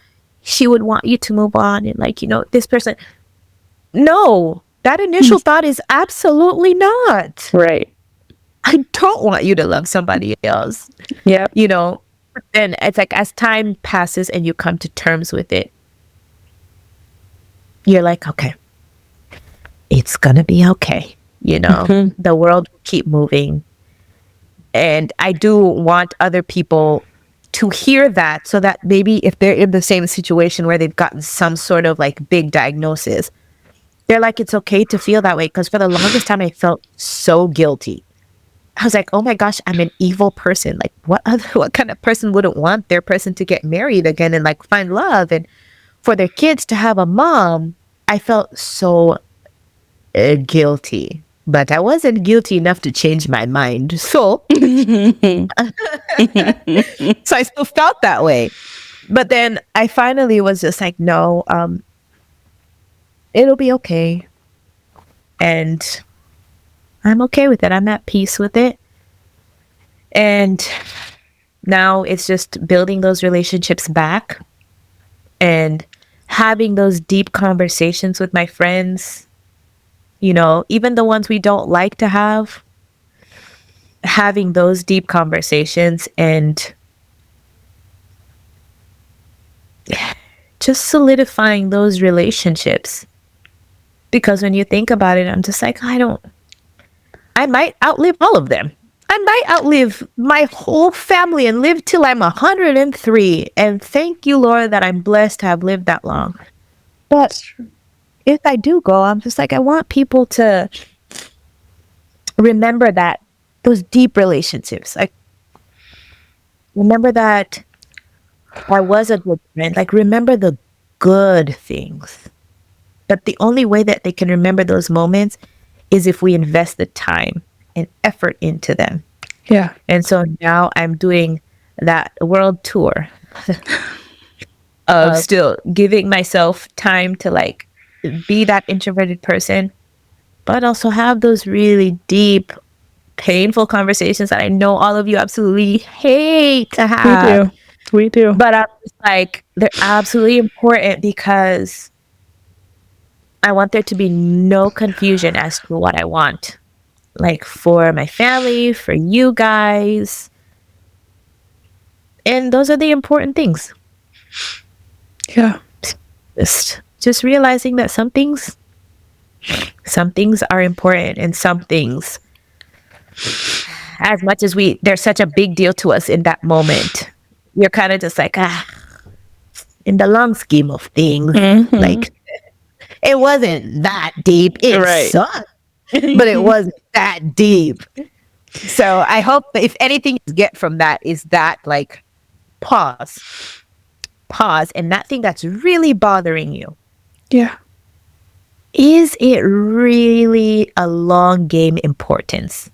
she would want you to move on. And like, you know, this person. No, that initial thought is absolutely not. Right. I don't want you to love somebody else. Yeah. You know, then it's like as time passes and you come to terms with it, you're like, okay, it's going to be okay. You know, the world will keep moving. And I do want other people to hear that so that maybe if they're in the same situation where they've gotten some sort of like big diagnosis, they're like, it's okay to feel that way. Because for the longest time, I felt so guilty. I was like, oh my gosh, I'm an evil person. Like, what kind of person wouldn't want their person to get married again and like find love and for their kids to have a mom? I felt so guilty. But I wasn't guilty enough to change my mind. So, so I still felt that way. But then I finally was just like, no, it'll be okay. And I'm okay with it. I'm at peace with it. And now it's just building those relationships back and having those deep conversations with my friends, even the ones we don't like to have, having those deep conversations and just solidifying those relationships. Because when you think about it, I'm just like, I might outlive all of them. I might outlive my whole family and live till I'm 103. And thank you, Lord, that I'm blessed to have lived that long. But if I do go, I'm just like, I want people to remember that, those deep relationships. Like, remember that I was a good friend. Like, remember the good things. But the only way that they can remember those moments is if we invest the time and effort into them. Yeah. And so now I'm doing that world tour of still giving myself time to like be that introverted person, but also have those really deep, painful conversations that I know all of you absolutely hate to have. We do. But I'm just like, they're absolutely important because I want there to be no confusion as to what I want. Like for my family, for you guys. And those are the important things. Yeah. Just realizing that some things are important, and some things, as much as they're such a big deal to us in that moment, you're kind of just like, in the long scheme of things, like it wasn't that deep. It sucked, but it wasn't that deep. So I hope that if anything you get from that is that, like, pause, and that thing that's really bothering you. Yeah. Is it really a long game importance?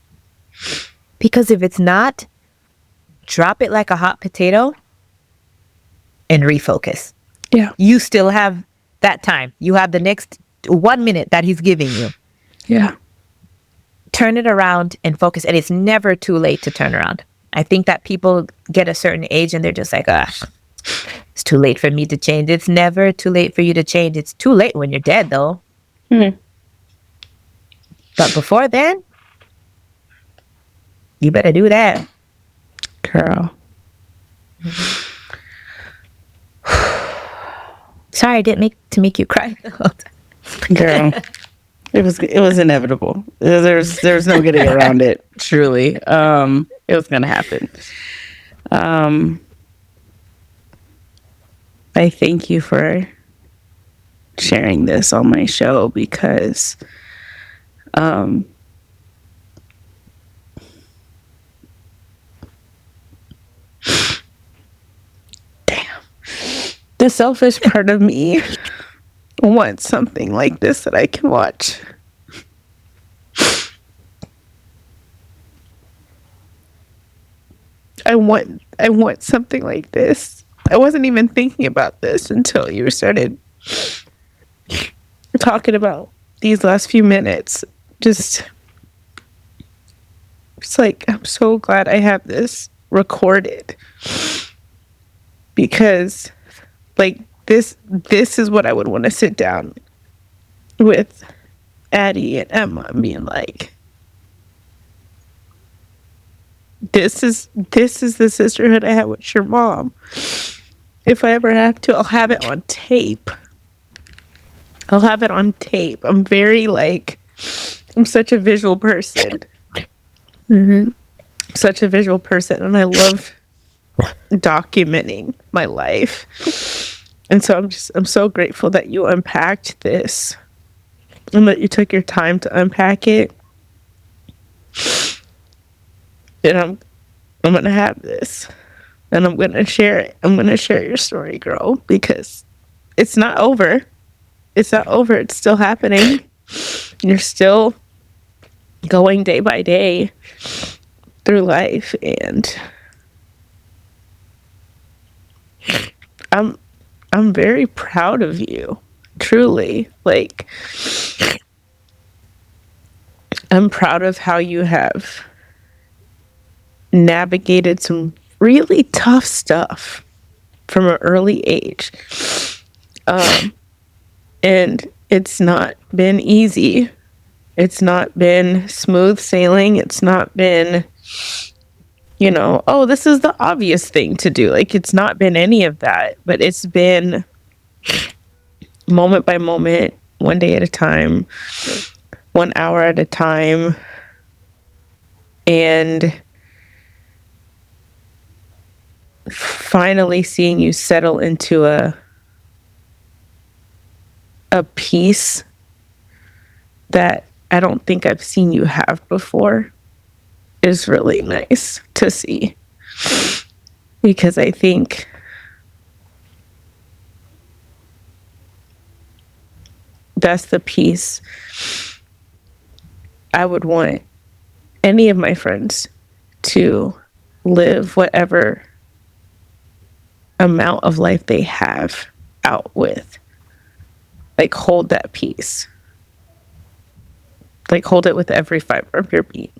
Because if it's not, drop it like a hot potato and refocus. Yeah. You still have that time. You have the next 1 minute that he's giving you. Yeah. Turn it around and focus. And it's never too late to turn around. I think that people get a certain age and they're just like, it's too late for me to change. It's never too late for you to change. It's too late when you're dead, though. But before then, you better do that. Girl. Sorry, I didn't make you cry. Girl. It was inevitable. There's no getting around it, truly. It was gonna happen. I thank you for sharing this on my show because damn. The selfish part of me wants something like this that I can watch. I want something like this. I wasn't even thinking about this until you started talking about these last few minutes. Just it's like, I'm so glad I have this recorded because like this is what I would want to sit down with Addie and Emma and being like, this is the sisterhood I had with your mom. If I ever have to, I'll have it on tape. I'm very I'm such a visual person. Such a visual person, and I love documenting my life. And so I'm so grateful that you unpacked this and that you took your time to unpack it. And I'm gonna have this, and I'm gonna share it. I'm gonna share your story, girl, because it's not over. It's not over. It's still happening. You're still going day by day through life, and I'm I'm very proud of you. Truly. Like, I'm proud of how you have navigated some really tough stuff from an early age. And it's not been easy. It's not been smooth sailing. It's not been, oh, this is the obvious thing to do. Like, it's not been any of that, but it's been moment by moment, one day at a time, 1 hour at a time. And finally seeing you settle into a peace that I don't think I've seen you have before is really nice to see. Because I think that's the peace I would want any of my friends to live whatever amount of life they have out with. Like, hold that peace. Like, hold it with every fiber of your being.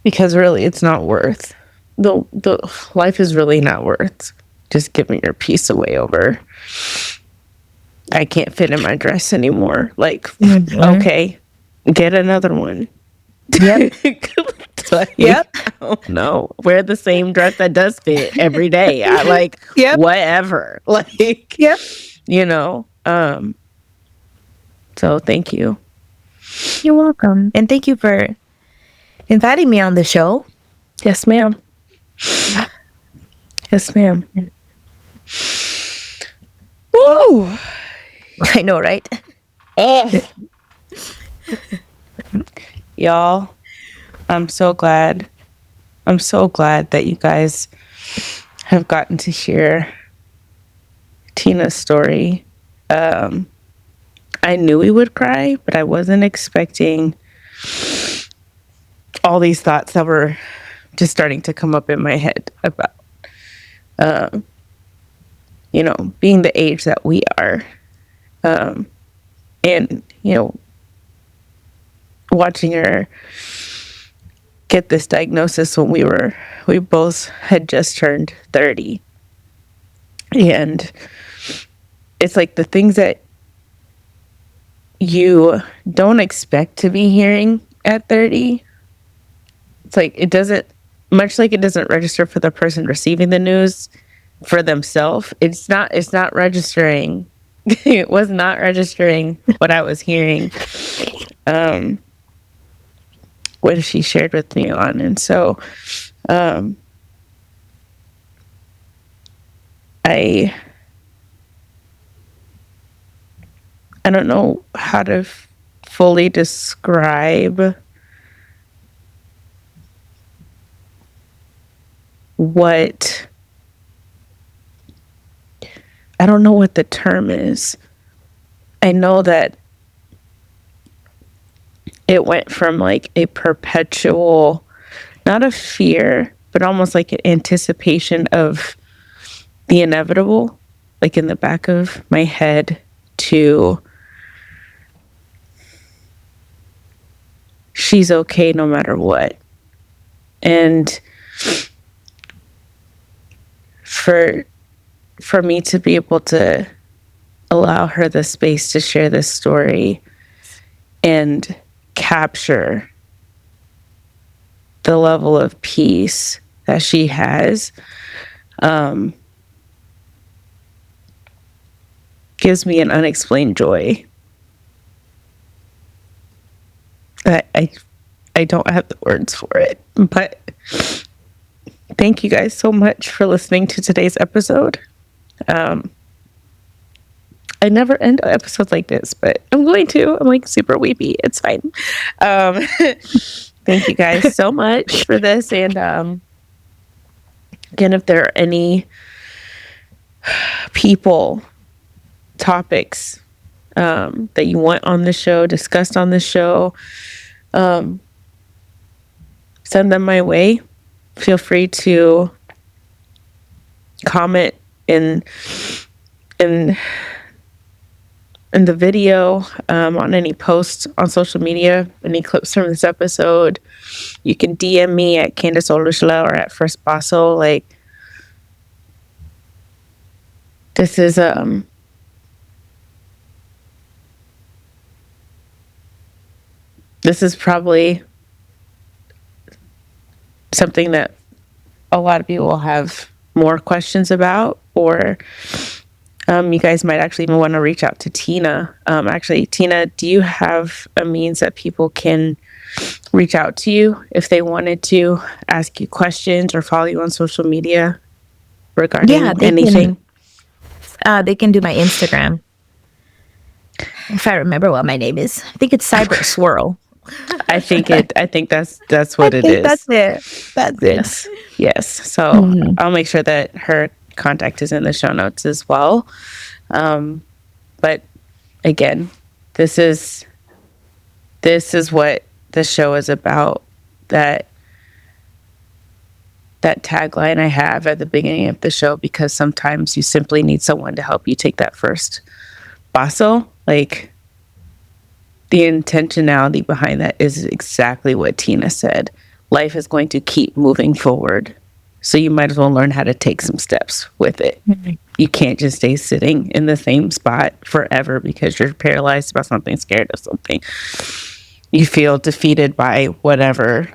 Because really, it's not worth, the life is really not worth just giving your peace away over, I can't fit in my dress anymore. Like, okay, get another one. Yep. Like, Yep. no, wear the same dress that does fit every day. I like, Yep. whatever. Like, Yep. So thank you. You're welcome. And thank you for inviting me on the show. Yes, ma'am. Yes, ma'am. Woo! I know, right? Y'all, I'm so glad that you guys have gotten to hear Tina's story. I knew we would cry, but I wasn't expecting all these thoughts that were just starting to come up in my head about, being the age that we are. And, watching her get this diagnosis when we both had just turned 30. And it's like the things that you don't expect to be hearing at 30. It's like it doesn't register for the person receiving the news for themselves. It's not registering. It was not registering what I was hearing. What she shared with me on. And so I don't know how to fully describe I don't know what the term is. I know that it went from like a perpetual, not a fear, but almost like an anticipation of the inevitable, like in the back of my head, to she's okay no matter what. And for me to be able to allow her the space to share this story and capture the level of peace that she has, gives me an unexplained joy that I don't have the words for it. But thank you guys so much for listening to today's episode. I never end an episode like this, but I'm going to. I'm like super weepy. It's fine. Thank you guys so much for this. And again, if there are any people, topics that you want on the show, discussed on the show, send them my way. Feel free to comment in in in the video, on any posts on social media, any clips from this episode. You can DM me at Candace Olushla or at First Paso. Like, this is probably something that a lot of people will have more questions about, or you guys might actually even want to reach out to Tina. Actually, Tina, do you have a means that people can reach out to you if they wanted to ask you questions or follow you on social media regarding anything? They can do my Instagram. If I remember what my name is, I think it's Seibert Swirl. I think that's what it is. That's it. That's it. Yes. So I'll make sure that her contact is in the show notes as well. But again, this is what the show is about. That tagline I have at the beginning of the show, because sometimes you simply need someone to help you take that first paso. Like, the intentionality behind that is exactly what Tina said. Life is going to keep moving forward. So you might as well learn how to take some steps with it. Mm-hmm. You can't just stay sitting in the same spot forever because you're paralyzed about something, scared of something. You feel defeated by whatever.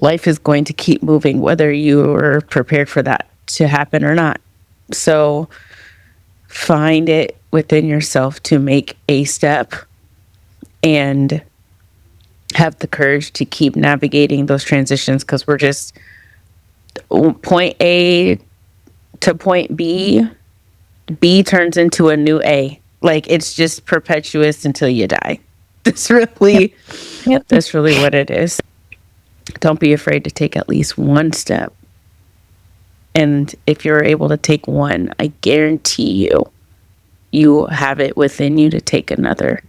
Life is going to keep moving, whether you are prepared for that to happen or not. So find it within yourself to make a step and have the courage to keep navigating those transitions, because we're just point A to point B. B turns into a new A. Like, it's just perpetuous until you die. That's really, That's really what it is. Don't be afraid to take at least one step. And if you're able to take one, I guarantee you have it within you to take another.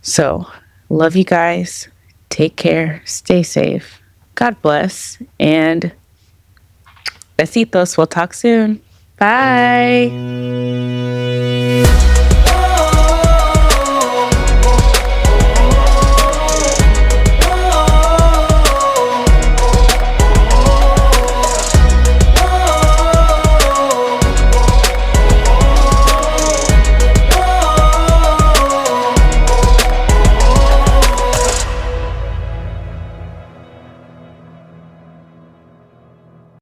So, love you guys. Take care. Stay safe. God bless. And besitos. We'll talk soon. Bye.